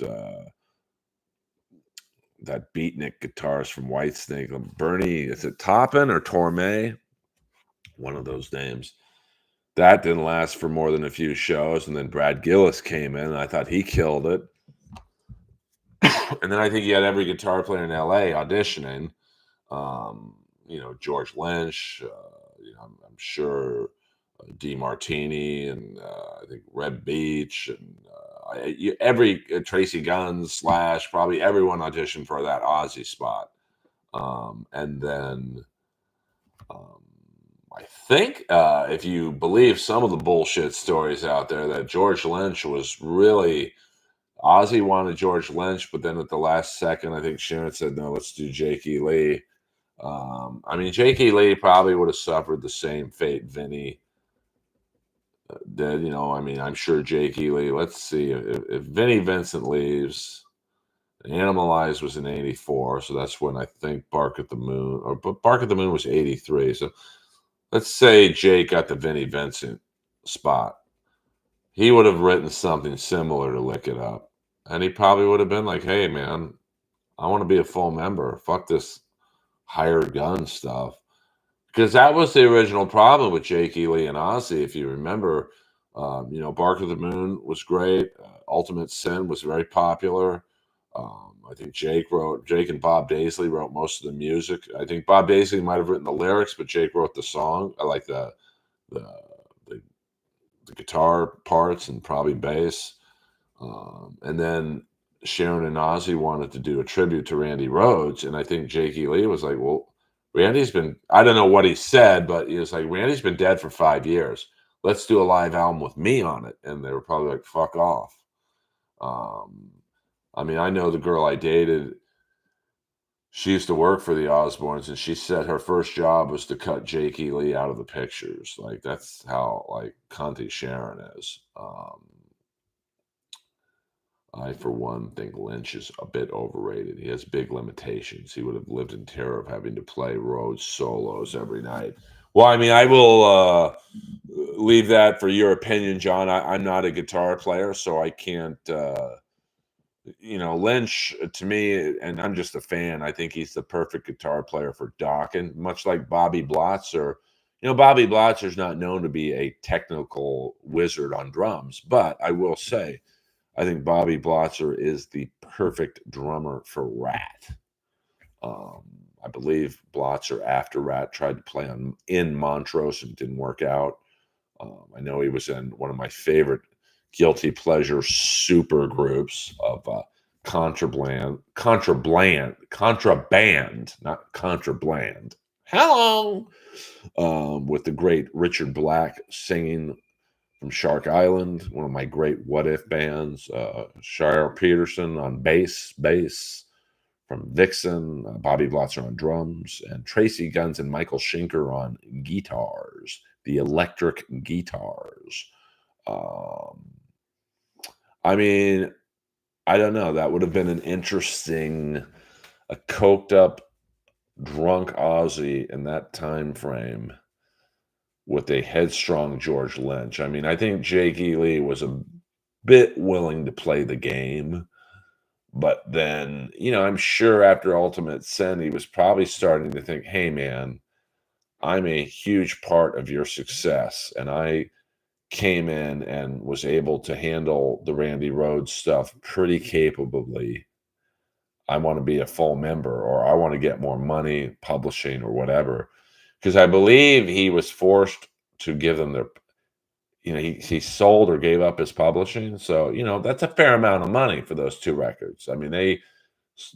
that beatnik guitarist from Whitesnake, Bernie. Is it Taupin or Torme? One of those names. That didn't last for more than a few shows, and then Brad Gillis came in, and I thought he killed it. And then I think he had every guitar player in LA auditioning. George Lynch, I'm sure D Martini, and I think Red Beach, and every Tracy Guns Slash, probably everyone auditioned for that Ozzy spot. And then I think, if you believe some of the bullshit stories out there, that George Lynch was really Ozzy wanted George Lynch, but then at the last second, I think Sharon said, "No, let's do Jake E. Lee." I mean, Jake E. Lee probably would have suffered the same fate Vinny did. I mean, I'm sure Jake E. Lee. Let's see if Vinny Vincent leaves. Animalized was in '84, so that's when I think Bark at the Moon, but Bark at the Moon was '83. So let's say Jake got the Vinny Vincent spot. He would have written something similar to Lick It Up, and he probably would have been like, "Hey, man, I want to be a full member. Fuck this hired gun stuff." Because that was the original problem with Jake E. Lee and Ozzy. If you remember, Bark of the Moon was great. Ultimate Sin was very popular. I think Jake and Bob Daisley wrote most of the music. I think Bob Daisley might have written the lyrics, but Jake wrote the song. I like the, the guitar parts and probably bass. And then Sharon and Ozzy wanted to do a tribute to Randy Rhoads, and I think Jake E. Lee was like, "Well, Randy's been," I don't know what he said, but he was like, "Randy's been dead for 5 years. Let's do a live album with me on it." And they were probably like, "Fuck off." Um, I mean, I know the girl I dated. She used to work for the Osbournes, and she said her first job was to cut Jake E. Lee out of the pictures. Like, that's how like cunty Sharon is. I, for one, think Lynch is a bit overrated. He has big limitations. He would have lived in terror of having to play Rhodes solos every night. Well, I mean, I will leave that for your opinion, John. I'm not a guitar player, so I can't. Lynch, to me, and I'm just a fan. I think he's the perfect guitar player for Dokken, much like Bobby Blotzer. Bobby Blotzer's not known to be a technical wizard on drums, but I will say, I think Bobby Blotzer is the perfect drummer for Rat. I believe Blotzer, after Rat, tried to play in Montrose and didn't work out. I know he was in one of my favorite guilty pleasure super groups of contraband, not contraband. Hello, with the great Richard Black singing from Shark Island, one of my great What If bands. Shire Peterson on bass from Vixen, Bobby Blotzer on drums, and Tracy Guns and Michael Schenker on guitars, the electric guitars. Um, I mean, I don't know. That would have been an interesting, a coked up, drunk Ozzy in that time frame with a headstrong George Lynch. I mean, I think Jake Lee was a bit willing to play the game, but then, I'm sure after Ultimate Sin, he was probably starting to think, hey, man, I'm a huge part of your success. And I came in and was able to handle the Randy Rhoads stuff pretty capably. I want to be a full member, or I want to get more money publishing or whatever. Because I believe he was forced to give them their, he sold or gave up his publishing. So, that's a fair amount of money for those two records. I mean,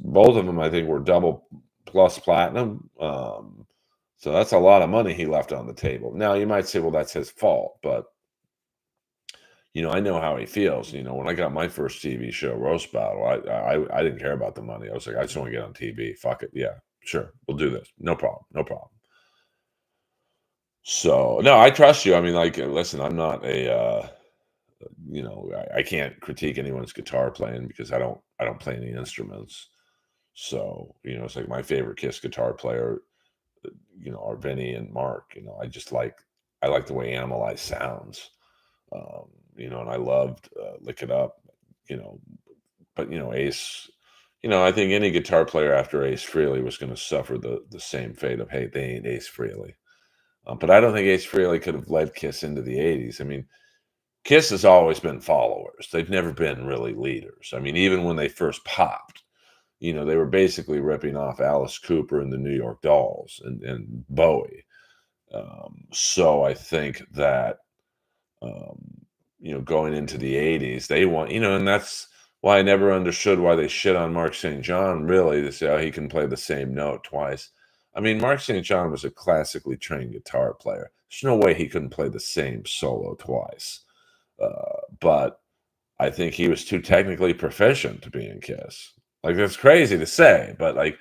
both of them, I think, were double plus platinum. So that's a lot of money he left on the table. Now, you might say, well, that's his fault. But, I know how he feels. When I got my first TV show, Roast Battle, I didn't care about the money. I was like, I just want to get on TV. Fuck it. Yeah, sure. We'll do this. No problem. No problem. So, no, I trust you. I mean, like, listen, I'm not I can't critique anyone's guitar playing because I don't play any instruments. So, it's like my favorite Kiss guitar player, are Vinny and Mark. I like the way Animalize sounds. And I loved Lick It Up, you know, but Ace, I think any guitar player after Ace Frehley was going to suffer the same fate of, hey, they ain't Ace Frehley. But I don't think Ace Frehley could have led Kiss into the 80s. I mean, Kiss has always been followers. They've never been really leaders. I mean, even when they first popped, they were basically ripping off Alice Cooper and the New York Dolls and Bowie. So I think that, um, going into the 80s, they want, and that's why I never understood why they shit on Mark St. John, really, to say, oh, he can play the same note twice. I mean, Mark St. John was a classically trained guitar player. There's no way he couldn't play the same solo twice. But I think he was too technically proficient to be in Kiss. Like, that's crazy to say, but like,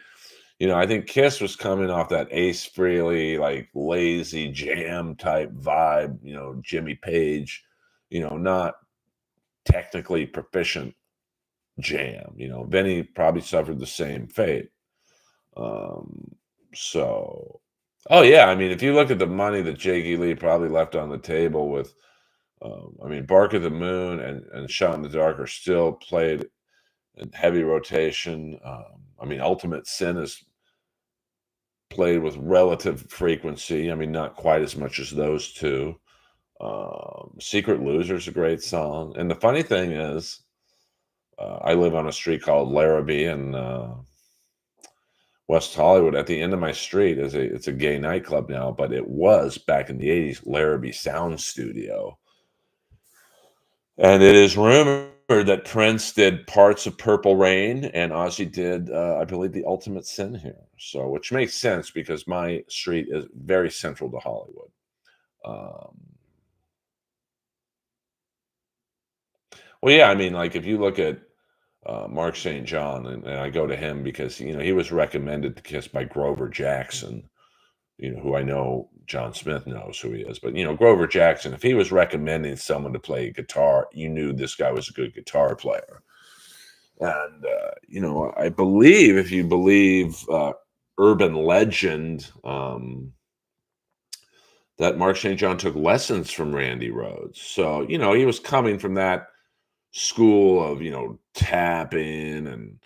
I think Kiss was coming off that Ace Frehley, like lazy jam type vibe, Jimmy Page, not technically proficient jam. Benny probably suffered the same fate. Um, so, oh yeah, I mean, if you look at the money that Jakey Lee probably left on the table with, I mean, Bark of the Moon and Shot in the Dark are still played in heavy rotation. I mean, Ultimate Sin is played with relative frequency. I mean, not quite as much as those two. Secret Loser is a great song. And the funny thing is, I live on a street called Larrabee in West Hollywood. At the end of my street it's a gay nightclub now, but it was back in the 80s Larrabee Sound Studio. And it is rumored that Prince did parts of Purple Rain and Ozzy did, I believe, The Ultimate Sin here. So, which makes sense because my street is very central to Hollywood. Um, well, yeah, I mean, like if you look at Mark St. John, and I go to him because he was recommended to Kiss by Grover Jackson, who I know John Smith knows who he is. But Grover Jackson, if he was recommending someone to play guitar, you knew this guy was a good guitar player. And I believe, if you believe urban legend, that Mark St. John took lessons from Randy Rhoads. So he was coming from that school of tapping and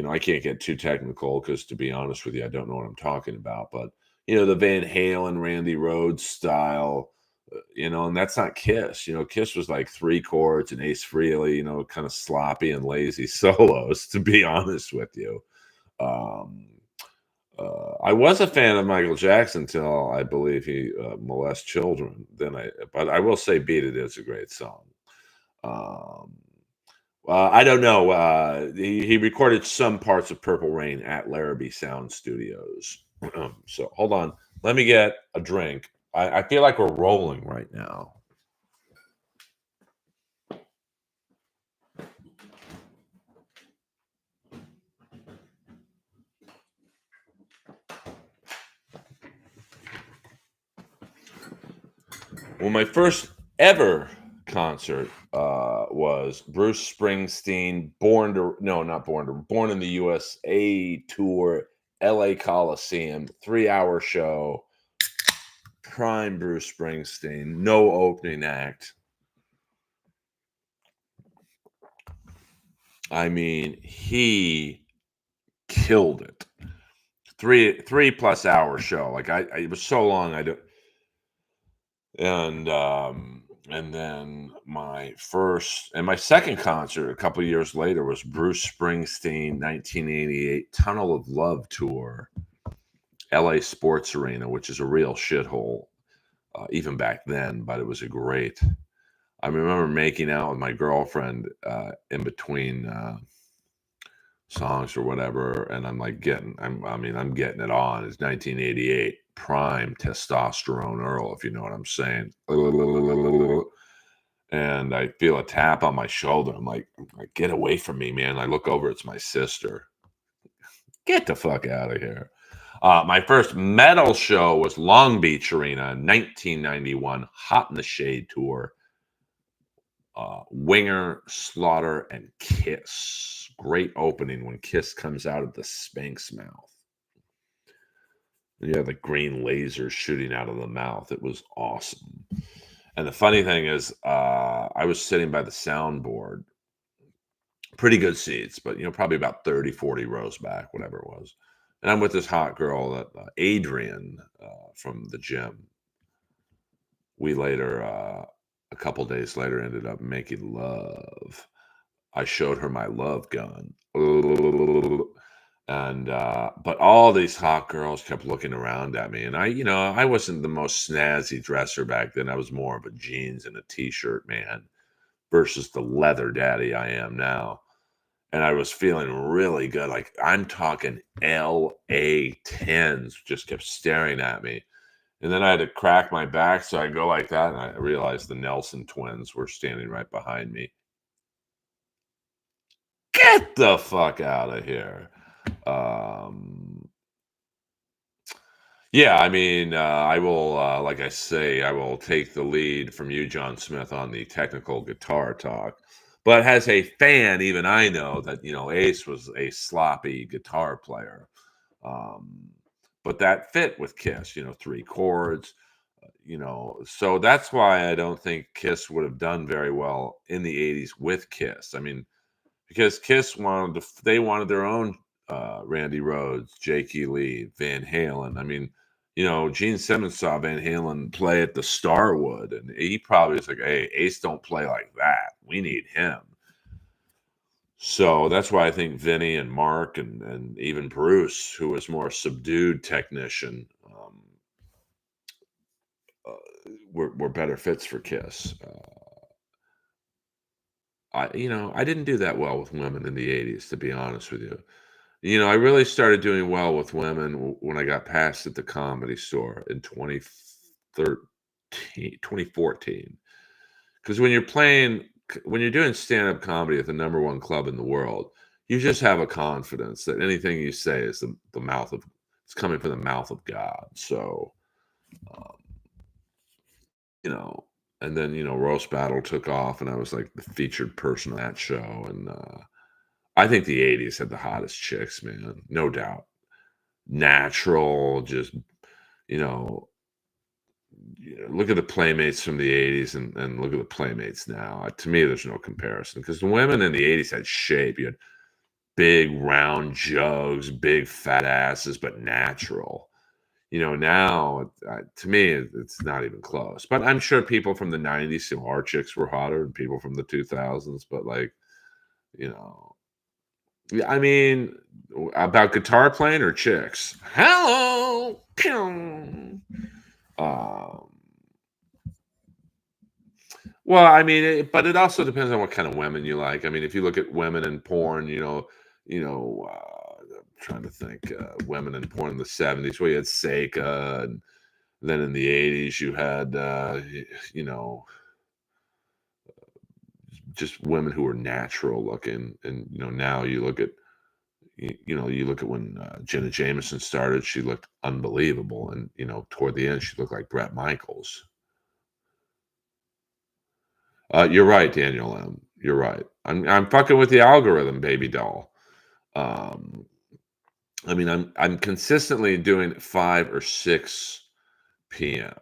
I can't get too technical because, to be honest with you, I don't know what I'm talking about, but the Van Halen Randy Rhoads style, and that's not Kiss. Kiss was like three chords and Ace Frehley, kind of sloppy and lazy solos, to be honest with you. um I was a fan of Michael Jackson till I believe he molested children. But I will say Beat It is a great song. um I don't know. He recorded some parts of Purple Rain at Larrabee Sound Studios. So hold on. Let me get a drink. I feel like we're rolling right now. Well, my first ever concert was Bruce Springsteen, Born to no, not Born to Born in the USA tour, LA Coliseum, 3 hour show, prime Bruce Springsteen, no opening act. I mean, he killed it. Three plus hour show. Like it was so long. I do, and then my second concert a couple years later was Bruce Springsteen 1988 Tunnel of Love tour, LA Sports Arena, which is a real shithole even back then, but it was a great. I remember making out with my girlfriend in between songs or whatever, and I'm like I'm getting it on. It's 1988, prime testosterone Earl, if you know what I'm saying. And I feel a tap on my shoulder. I'm like, get away from me, man. I look over, it's my sister. Get the fuck out of here. My first metal show was Long Beach Arena in 1991, Hot in the Shade tour. Winger, Slaughter, and Kiss. Great opening when Kiss comes out of the Spanx mouth. You have the green lasers shooting out of the mouth. It was awesome. And the funny thing is, I was sitting by the soundboard, pretty good seats, but probably about 30, 40 rows back, whatever it was. And I'm with this hot girl, Adrian, from the gym. We later, a couple days later, ended up making love. I showed her my love gun. And but all these hot girls kept looking around at me. And I wasn't the most snazzy dresser back then. I was more of a jeans and a t-shirt man versus the leather daddy I am now. And I was feeling really good. Like I'm talking LA tens just kept staring at me. And then I had to crack my back, so I go like that, and I realized the Nelson twins were standing right behind me. Get the fuck out of here. Um, yeah, I mean, I will, like I say, I will take the lead from you, John Smith, on the technical guitar talk. But as a fan, even I know that, Ace was a sloppy guitar player. Um, but that fit with Kiss, three chords, so that's why I don't think Kiss would have done very well in the 80s with Kiss. I mean, because Kiss they wanted their own Randy Rhoads, Jakey Lee, Van Halen. I mean, Gene Simmons saw Van Halen play at the Starwood, and he probably was like, "Hey, Ace don't play like that. We need him." So that's why I think Vinny and Mark and even Bruce, who was more subdued technician, were better fits for Kiss. I didn't do that well with women in the 80s, to be honest with you. I really started doing well with women when I got passed at the Comedy Store in 2013, 2014. Because when you're doing stand-up comedy at the number one club in the world, you just have a confidence that anything you say is the mouth of it's coming from the mouth of God. So, um, you know, and then Roast Battle took off, and I was like the featured person on that show, and I think the '80s had the hottest chicks, man, no doubt. Natural, just you know, look at the playmates from the '80s and look at the playmates now. To me, there's no comparison because the women in the '80s had shape. You had big round jugs, big fat asses, but natural. Now to me, it's not even close. But I'm sure people from the '90s, our chicks were hotter than people from the 2000s. But you know, yeah, I mean, about guitar playing or chicks? Hello, pew. Um, well, I mean, but it also depends on what kind of women you like. I mean, if you look at women in porn, trying to think, women in porn in the 70s. Where you had Seika, and then in the 80s you had, you know, just women who were natural looking, and now you look at you look at when Jenna Jameson started, she looked unbelievable, and toward the end she looked like Bret Michaels. You're right, Daniel M. You're right. I'm fucking with the algorithm, baby doll. Um, I mean, I'm consistently doing 5 or 6 p.m.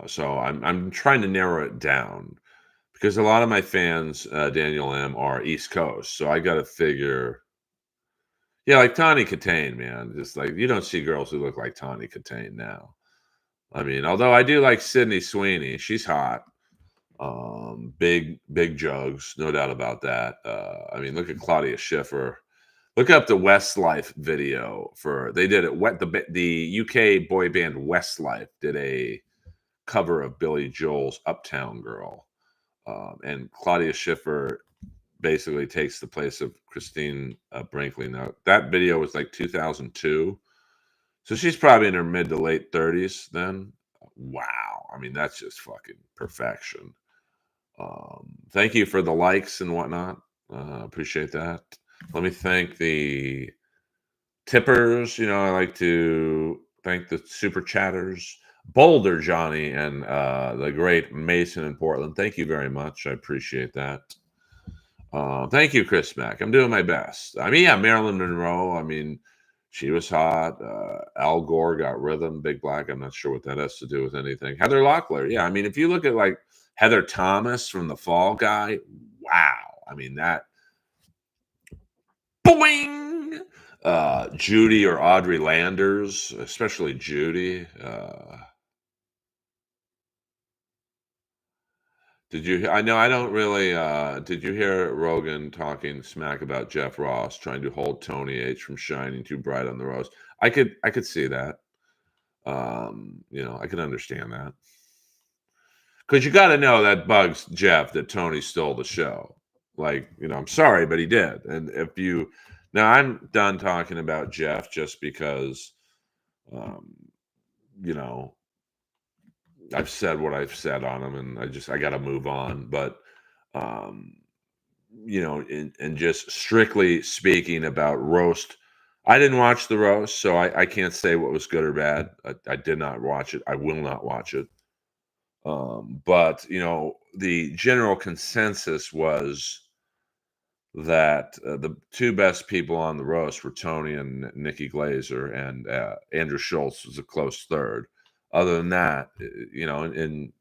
So I'm trying to narrow it down because a lot of my fans, Daniel M, are East Coast. So I got to figure, yeah, like Tawny Katane, man. Just like you don't see girls who look like Tawny Katane now. I mean, although I do like Sydney Sweeney, she's hot. Big jugs, no doubt about that. I mean, look at Claudia Schiffer. Look up the Westlife video for they did it. What the UK boy band Westlife did a cover of Billy Joel's Uptown Girl, and Claudia Schiffer basically takes the place of Christine Brinkley. Now that video was like 2002, so she's probably in her mid to late 30s then. Wow, I mean that's just fucking perfection. Thank you for the likes and whatnot. Appreciate that. Let me thank the tippers. I like to thank the super chatters. Boulder Johnny and the great Mason in Portland. Thank you very much. I appreciate that. Thank you, Chris Mack. I'm doing my best. I mean, yeah, Marilyn Monroe. I mean, she was hot. Al Gore got rhythm. Big Black. I'm not sure what that has to do with anything. Heather Locklear. Yeah, I mean, if you look at like Heather Thomas from The Fall Guy, wow. I mean that. Boing. Judy or Audrey Landers, especially Judy. Did you? I know I don't really. Did you hear Rogan talking smack about Jeff Ross trying to hold Tony H from shining too bright on the rose? I could see that. I could understand that because you got to know that bugs Jeff that Tony stole the show. Like, I'm sorry, but he did. And if you now, I'm done talking about Jeff just because, um, you know, I've said what I've said on him, and I got to move on. But um, and just strictly speaking about roast, I didn't watch the roast, so I can't say what was good or bad. I did not watch it. I will not watch it. But the general consensus was that the two best people on the roast were Tony and Nikki Glazer, and Andrew Schultz was a close third. Other than that, and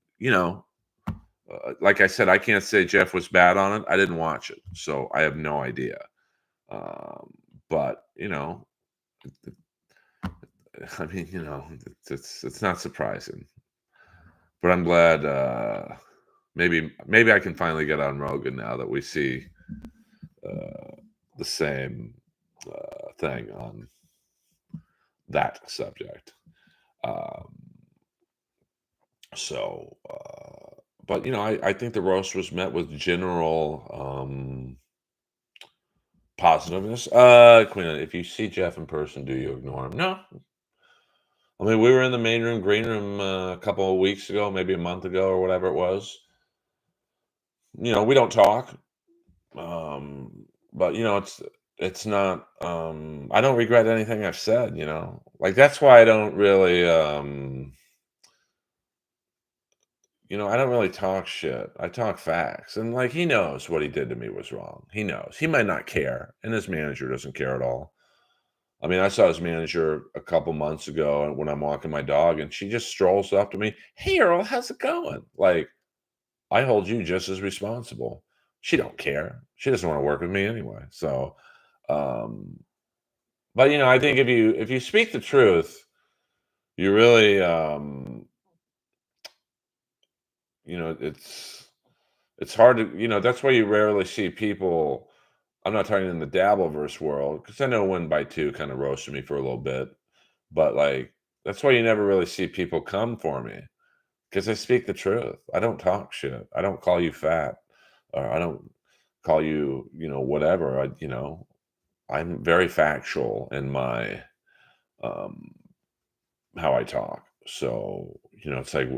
like I said, I can't say Jeff was bad on it. I didn't watch it, so I have no idea. But I mean, it's not surprising. But I'm glad. Maybe I can finally get on Rogan now that we see the same thing on that subject. Um, but I think the roast was met with general positiveness. Queen, if you see Jeff in person, do you ignore him? No. I mean, we were in the main room, green room a couple of weeks ago, maybe a month ago or whatever it was. We don't talk. But it's not I don't regret anything I've said, like that's why I don't really I don't really talk shit. I talk facts. And like he knows what he did to me was wrong. He knows. He might not care, and his manager doesn't care at all. I mean, I saw his manager a couple months ago when I'm walking my dog, and she just strolls up to me. Hey Earl, how's it going? Like, I hold you just as responsible. She don't care. She doesn't want to work with me anyway. So um but I think if you speak the truth, you really it's hard to that's why you rarely see people. I'm not talking in the Dabbleverse world because I know One by Two kind of roasted me for a little bit, but like that's why you never really see people come for me because I speak the truth. I don't talk shit. I don't call you fat, or I don't call you whatever. I'm very factual in my um how I talk. So, it's like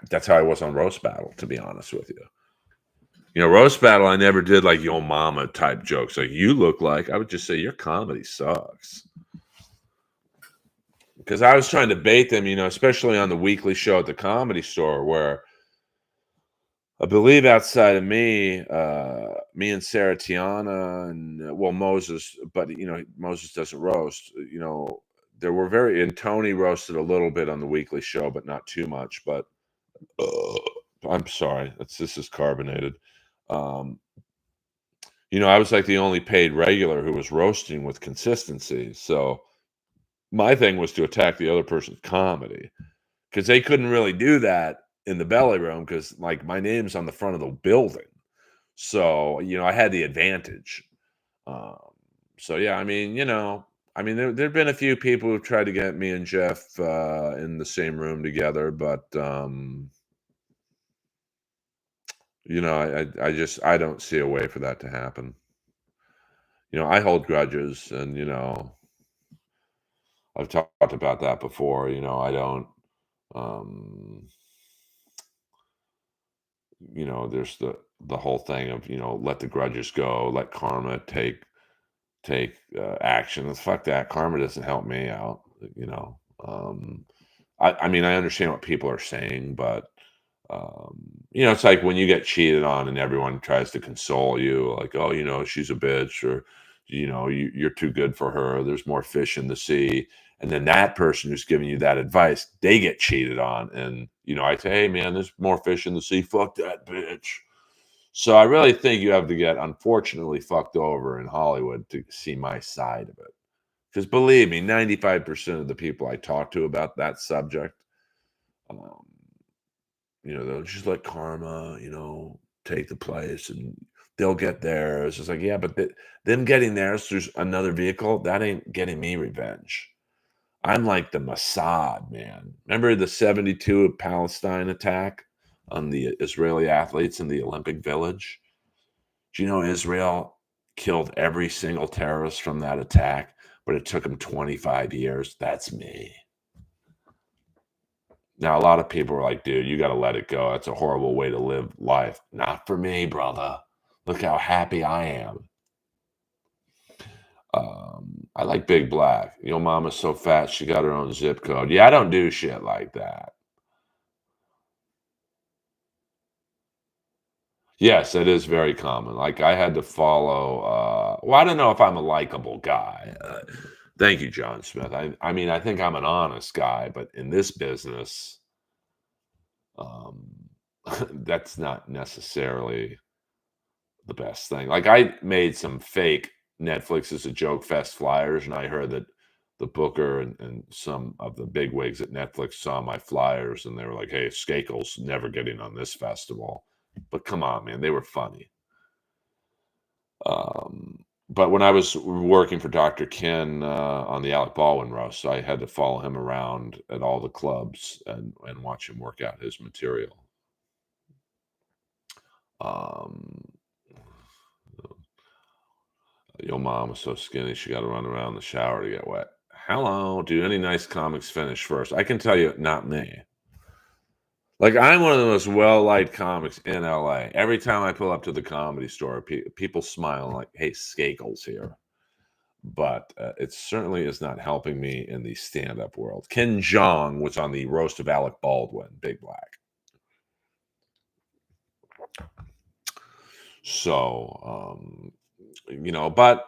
that's how I was on roast battle, to be honest with you. Roast battle, I never did like yo mama type jokes. Like you look like I would just say your comedy sucks. Because I was trying to bait them, especially on the weekly show at the Comedy Store, where I believe outside of me and Sarah Tiana and well Moses, but Moses doesn't roast. There were and Tony roasted a little bit on the weekly show, but not too much. But I'm sorry, this is carbonated. Um, I was like the only paid regular who was roasting with consistency. So my thing was to attack the other person's comedy because they couldn't really do that in the belly room because like my name's on the front of the building. So, I had the advantage. Um, so yeah, there've been a few people who've tried to get me and Jeff in the same room together, but I don't see a way for that to happen. I hold grudges and I've talked about that before. I don't um there's the whole thing of, let the grudges go, let karma take action. Fuck that. Karma doesn't help me out. You know, um, I understand what people are saying, but um, it's like when you get cheated on and everyone tries to console you, like, oh, she's a bitch, or you're too good for her. There's more fish in the sea. And then that person who's giving you that advice, they get cheated on, and I say, hey man, there's more fish in the sea. Fuck that bitch. So I really think you have to get unfortunately fucked over in Hollywood to see my side of it. Because believe me, 95% of the people I talk to about that subject, um, they'll just let karma, take the place and they'll get theirs. It's just like, yeah, but them getting theirs through another vehicle, that ain't getting me revenge. I'm like the Mossad, man. Remember the 72 Palestine attack on the Israeli athletes in the Olympic Village? Do you know Israel killed every single terrorist from that attack, but it took them 25 years? That's me. Now, a lot of people are like, dude, you got to let it go. That's a horrible way to live life. Not for me, brother. Look how happy I am. I like Big Black. Your mama's so fat, she got her own zip code. Yeah, I don't do shit like that. Yes, it is very common. Like I had to follow. Well, I don't know if I'm a likable guy. Thank you, John Smith. I think I'm an honest guy, but in this business, um, that's not necessarily the best thing. Like I made some fake Netflix is a joke fest flyers, and I heard that the booker and some of the big wigs at Netflix saw my flyers, and they were like, "Hey, Skakel's never getting on this festival." But come on, man, they were funny. But when I was working for Dr. Ken on the Alec Baldwin roast, I had to follow him around at all the clubs and watch him work out his material. Um, your mom was so skinny she got to run around the shower to get wet. Hello, do any nice comics finish first? I can tell you, not me. Like I'm one of the most well-liked comics in LA. Every time I pull up to the Comedy Store, people smile like, "Hey, Skakel's here." But it certainly is not helping me in the stand-up world. Ken Jeong was on the roast of Alec Baldwin, Big Black. So, but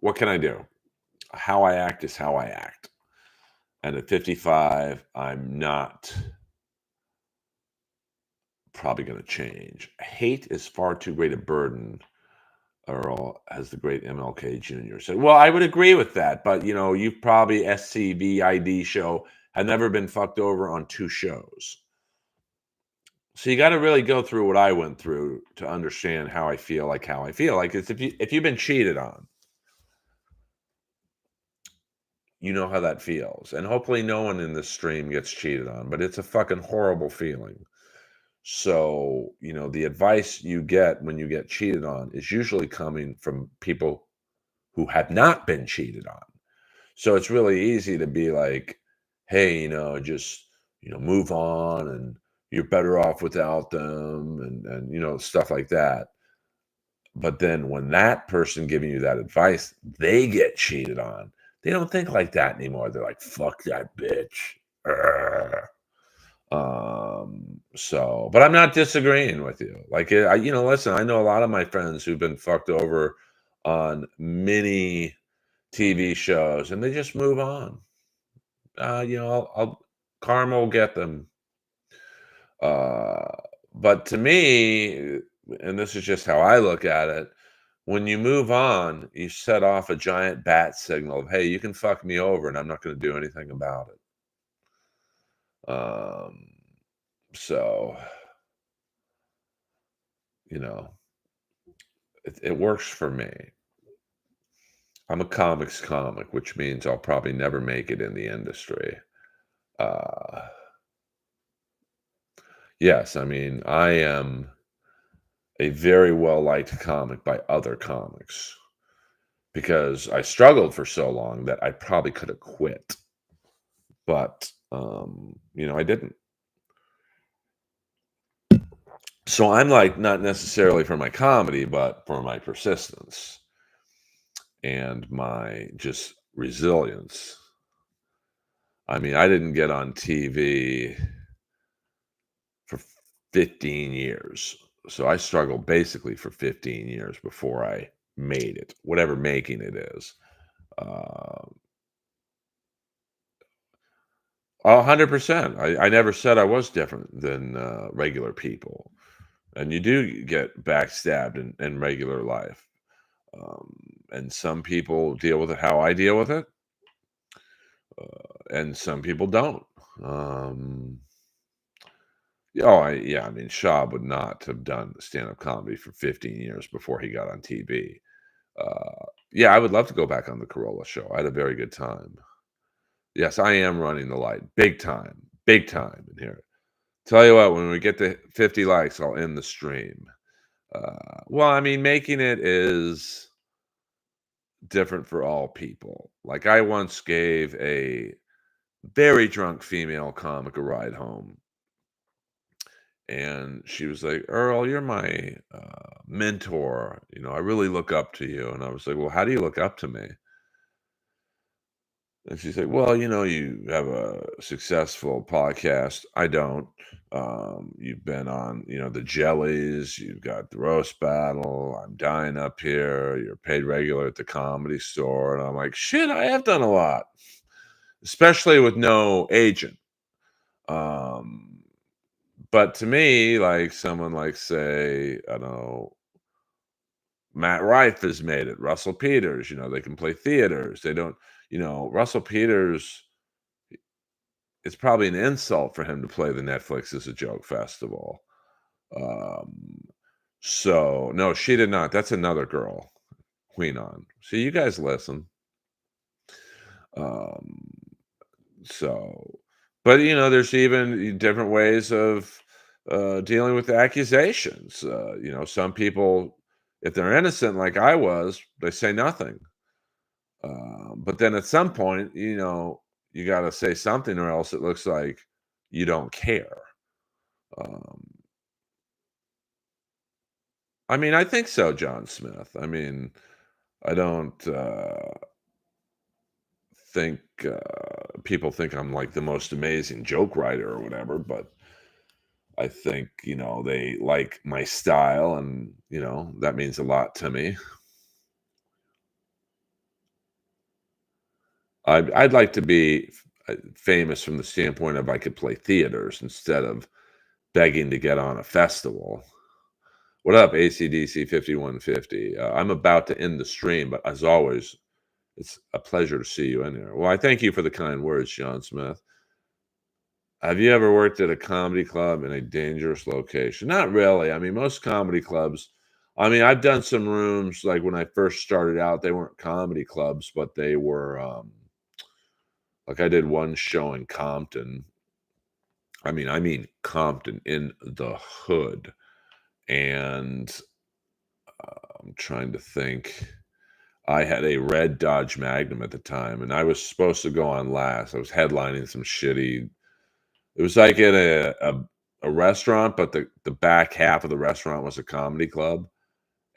what can I do? How I act is how I act. And at 55, I'm not probably going to change. Hate is far too great a burden, Earl, as the great MLK Jr. said. Well, I would agree with that, but you've probably SCVID show had never been fucked over on two shows. So you got to really go through what I went through to understand how I feel like how I feel. Like it's if you've been cheated on, you know how that feels. And hopefully no one in this stream gets cheated on, but it's a fucking horrible feeling. So, the advice you get when you get cheated on is usually coming from people who have not been cheated on. So it's really easy to be like, hey, just move on, and you're better off without them, and stuff like that. But then when that person giving you that advice, they get cheated on. They don't think like that anymore. They're like, fuck that bitch. Urgh. So, but I'm not disagreeing with you. Like, listen, I know a lot of my friends who've been fucked over on many TV shows, and they just move on. Karma will get them. Uh, but to me, and this is just how I look at it, when you move on, you set off a giant bat signal of, hey, you can fuck me over, and I'm not going to do anything about it. So, you know, it works for me. I'm a comics comic, which means I'll probably never make it in the industry. Uh, yes, I mean, I am a very well liked comic by other comics because I struggled for so long that I probably could have quit, but I didn't. So I'm like not necessarily for my comedy, but for my persistence and my just resilience. I mean, I didn't get on TV for 15 years. So I struggled basically for 15 years before I made it, whatever making it is. Uh, 100%. I never said I was different than regular people. And you do get backstabbed in regular life. Um, and some people deal with it how I deal with it, and some people don't. Um, yeah, I mean, Shaw would not have done stand-up comedy for 15 years before he got on TV. Yeah, I would love to go back on the Corolla show. I had a very good time. Yes, I am running the light big time in here. Tell you what, when we get to 50 likes, I'll end the stream. Well, I mean, making it is different for all people. Like, I once gave a very drunk female comic a ride home, and she was like, "Earl, you're my mentor. I really look up to you." And I was like, "Well, how do you look up to me?" And she's like, "Well, you have a successful podcast. I don't. You've been on, the Jellies. You've got the roast battle. I'm dying up here. You're paid regular at the Comedy Store." And I'm like, "Shit, I have done a lot, especially with no agent." Um, but to me, like someone like, say, I don't know, Matt Rife has made it. Russell Peters, they can play theaters. They don't, Russell Peters. It's probably an insult for him to play the Netflix is a Joke festival. Um, so no, she did not. That's another girl, Queen on. So you guys listen. Um, so, but there's even different ways of dealing with the accusations. Some people, if they're innocent, like I was, they say nothing. But then at some point, you got to say something, or else it looks like you don't care. Um, I mean, I think so, John Smith. I mean, I don't think people think I'm like the most amazing joke writer or whatever, but I think, they like my style, and, that means a lot to me. I'd like to be famous from the standpoint of I could play theaters instead of begging to get on a festival. What up, ACDC 5150? I'm about to end the stream, but as always, it's a pleasure to see you in here. Well, I thank you for the kind words, John Smith. Have you ever worked at a comedy club in a dangerous location? Not really. I mean, most comedy clubs, I mean, I've done some rooms like when I first started out, they weren't comedy clubs, but they were like I did one show in Compton. I mean Compton in the hood. And I'm trying to think. I had a red Dodge Magnum at the time, and I was supposed to go on last. I was headlining some shitty it was like in a restaurant, but the back half of the restaurant was a comedy club,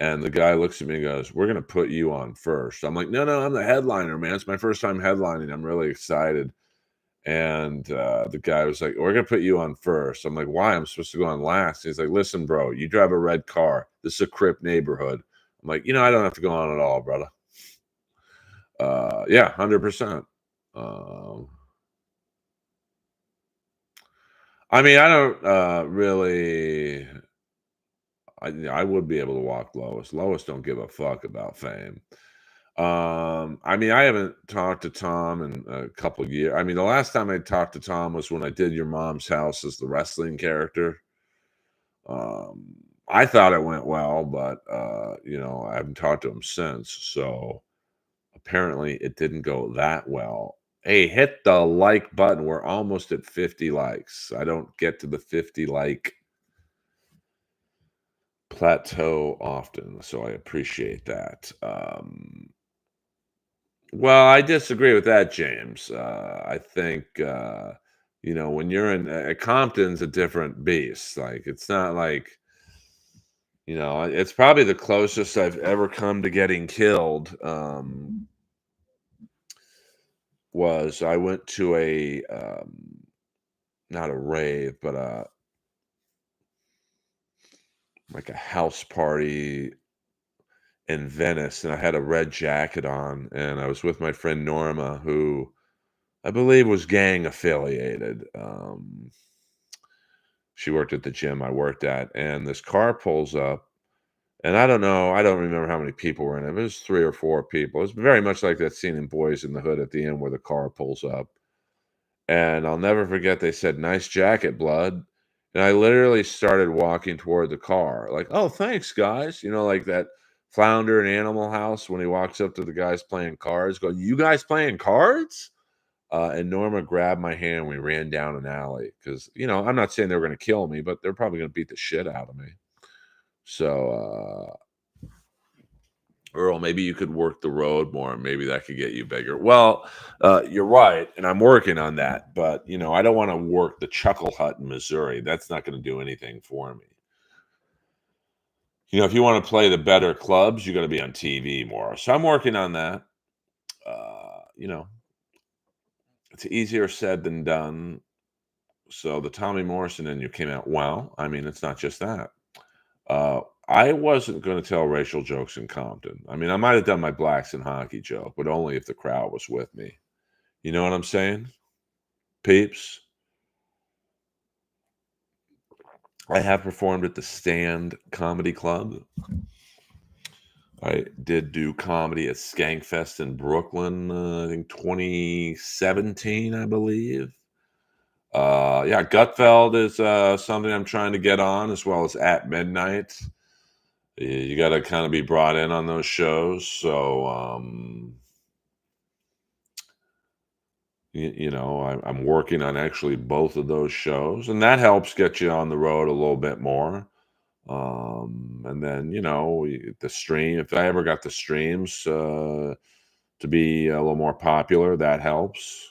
and the guy looks at me and goes, "We're gonna put you on first." I'm like, "No, no, I'm the headliner, man. It's my first time headlining. I'm really excited." And, the guy was like, "We're gonna put you on first." I'm like, "Why? I'm supposed to go on last." He's like, "Listen, bro, you drive a red car. This is a Crip neighborhood." I'm like, I don't have to go on at all, brother." Yeah, 100%. Um, I mean, I don't, really I would be able to walk Lois. Lois don't give a fuck about fame. I mean, I haven't talked to Tom in a couple of years. I mean, the last time I talked to Tom was when I did Your Mom's House as the wrestling character. I thought it went well, but I haven't talked to him since. So apparently it didn't go that well. Hey, hit the like button. We're almost at 50 likes. I don't get to the 50 like plateau often, so I appreciate that. Well, I disagree with that, James. I think when you're in Compton's a different beast. Like it's not like it's probably the closest I've ever come to getting killed. Was I went to a not a rave, but like a house party in Venice, and I had a red jacket on, and I was with my friend Norma, who I believe was gang affiliated. She worked at the gym I worked at, and this car pulls up, and I don't know, I don't remember how many people were in it. It was 3 or 4 people. It's very much like that scene in Boys in the Hood at the end where the car pulls up. And I'll never forget they said, "Nice jacket, blood." And I literally started walking toward the car, like, "Oh, thanks, guys." Like that flounder in Animal House when he walks up to the guys playing cards, going, "You guys playing cards?" And Norma grabbed my hand. We ran down an alley because, I'm not saying they were going to kill me, but they're probably going to beat the shit out of me. So, Earl, maybe you could work the road more. Maybe that could get you bigger. Well, you're right, and I'm working on that. But I don't want to work the Chuckle Hut in Missouri. That's not going to do anything for me. If you want to play the better clubs, you got to be on TV more. So I'm working on that. Uh, you know, it's easier said than done. So the Tommy Morrison in you came out well. I mean, it's not just that. Uh, I wasn't going to tell racial jokes in Compton. I mean, I might have done my blacks in hockey joke, but only if the crowd was with me. You know what I'm saying, peeps? I have performed at the Stand Comedy Club. I did do comedy at Skankfest in Brooklyn, I think 2017, I believe. Yeah, Gutfeld is something I'm trying to get on, as well as At Midnight. You got to kind of be brought in on those shows. So, I'm working on actually both of those shows, and that helps get you on the road a little bit more. And then, the stream, if I ever got the streams to be a little more popular, that helps.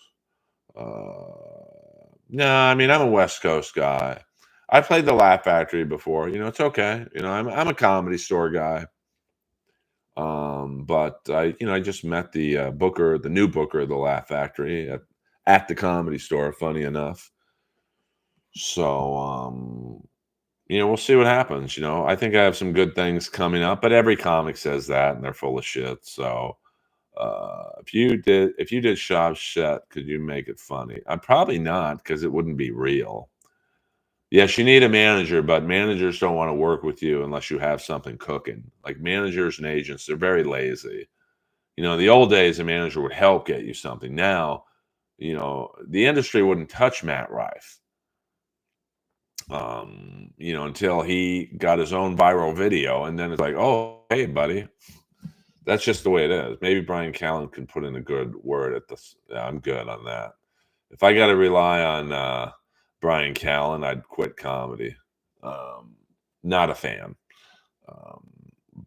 No, I mean, I'm a West Coast guy. I played the Laugh Factory before. It's okay. I'm a comedy store guy. But I just met the booker, the new booker of the Laugh Factory at the comedy store. Funny enough. So, we'll see what happens. I think I have some good things coming up, but every comic says that, and they're full of shit. So, if you did Shop Set, could you make it funny? Probably not, because it wouldn't be real. Yes, you need a manager, but managers don't want to work with you unless you have something cooking. Like managers and agents, they're very lazy. In the old days, a manager would help get you something. Now, the industry wouldn't touch Matt Rife, until he got his own viral video. And then it's like, oh, hey, buddy. That's just the way it is. Maybe Brian Callen can put in a good word at this. Yeah, I'm good on that. If I got to rely on Brian Callen, I'd quit comedy. Um, Not a fan. Um,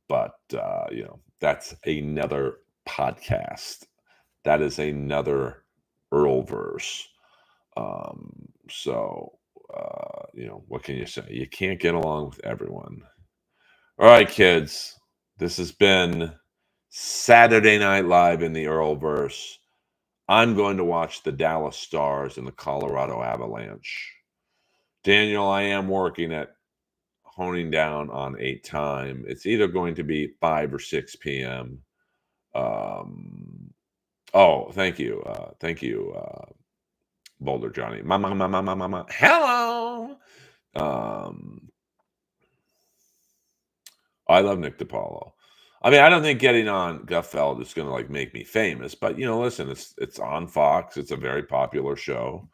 But that's another podcast. That is another Earlverse. So what can you say? You can't get along with everyone. All right, kids. This has been Saturday Night Live in the Earlverse. I'm going to watch the Dallas Stars and the Colorado Avalanche. Daniel, I am working at honing down on a time. It's either going to be 5 or 6 p.m. Oh, thank you. Thank you, Boulder Johnny. Mama. Hello. Um, I love Nick DiPaolo. I mean, I don't think getting on Gutfeld is going to like make me famous, but listen, it's on Fox. It's a very popular show.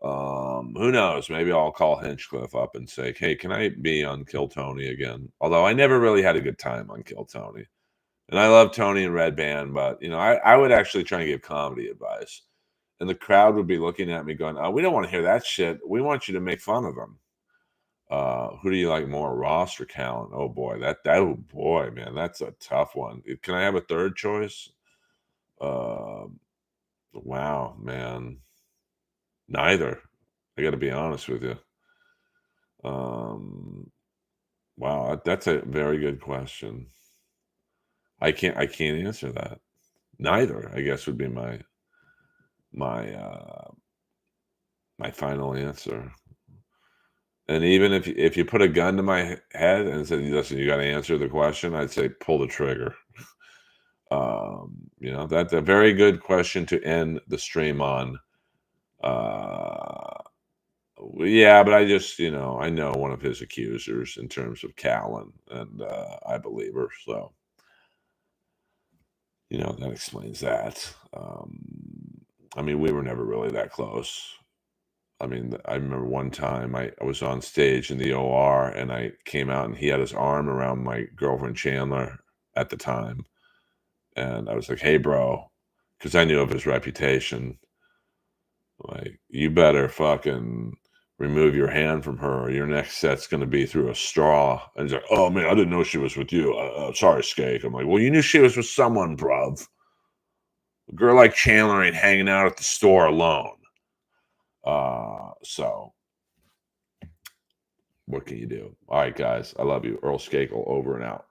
Who knows? Maybe I'll call Hinchcliffe up and say, "Hey, can I be on Kill Tony again?" Although I never really had a good time on Kill Tony, and I love Tony and Red Band, but I would actually try and give comedy advice, and the crowd would be looking at me going, "Oh, we don't want to hear that shit. We want you to make fun of them." Who do you like more, Ross or Callan? Oh boy, oh boy, man, that's a tough one. Can I have a third choice? Uh, wow, man, neither. I got to be honest with you. Um, wow, that's a very good question. I can't answer that. Neither, I guess, would be my my final answer. And even if you put a gun to my head and said, "Listen, you got to answer the question," I'd say, "Pull the trigger." That's a very good question to end the stream on. Uh, yeah, but I just, I know one of his accusers in terms of Callan, and I believe her. So, that explains that. I mean, we were never really that close. I mean, I remember one time I was on stage in the OR and I came out and he had his arm around my girlfriend Chandler at the time. And I was like, "Hey, bro," because I knew of his reputation. Like, you better fucking remove your hand from her, or your next set's going to be through a straw. And he's like, "Oh man, I didn't know she was with you. Sorry, Skate." I'm like, "Well, you knew she was with someone, bruv. A girl like Chandler ain't hanging out at the store alone." So what can you do? All right, guys, I love you. Earl Skakel, over and out.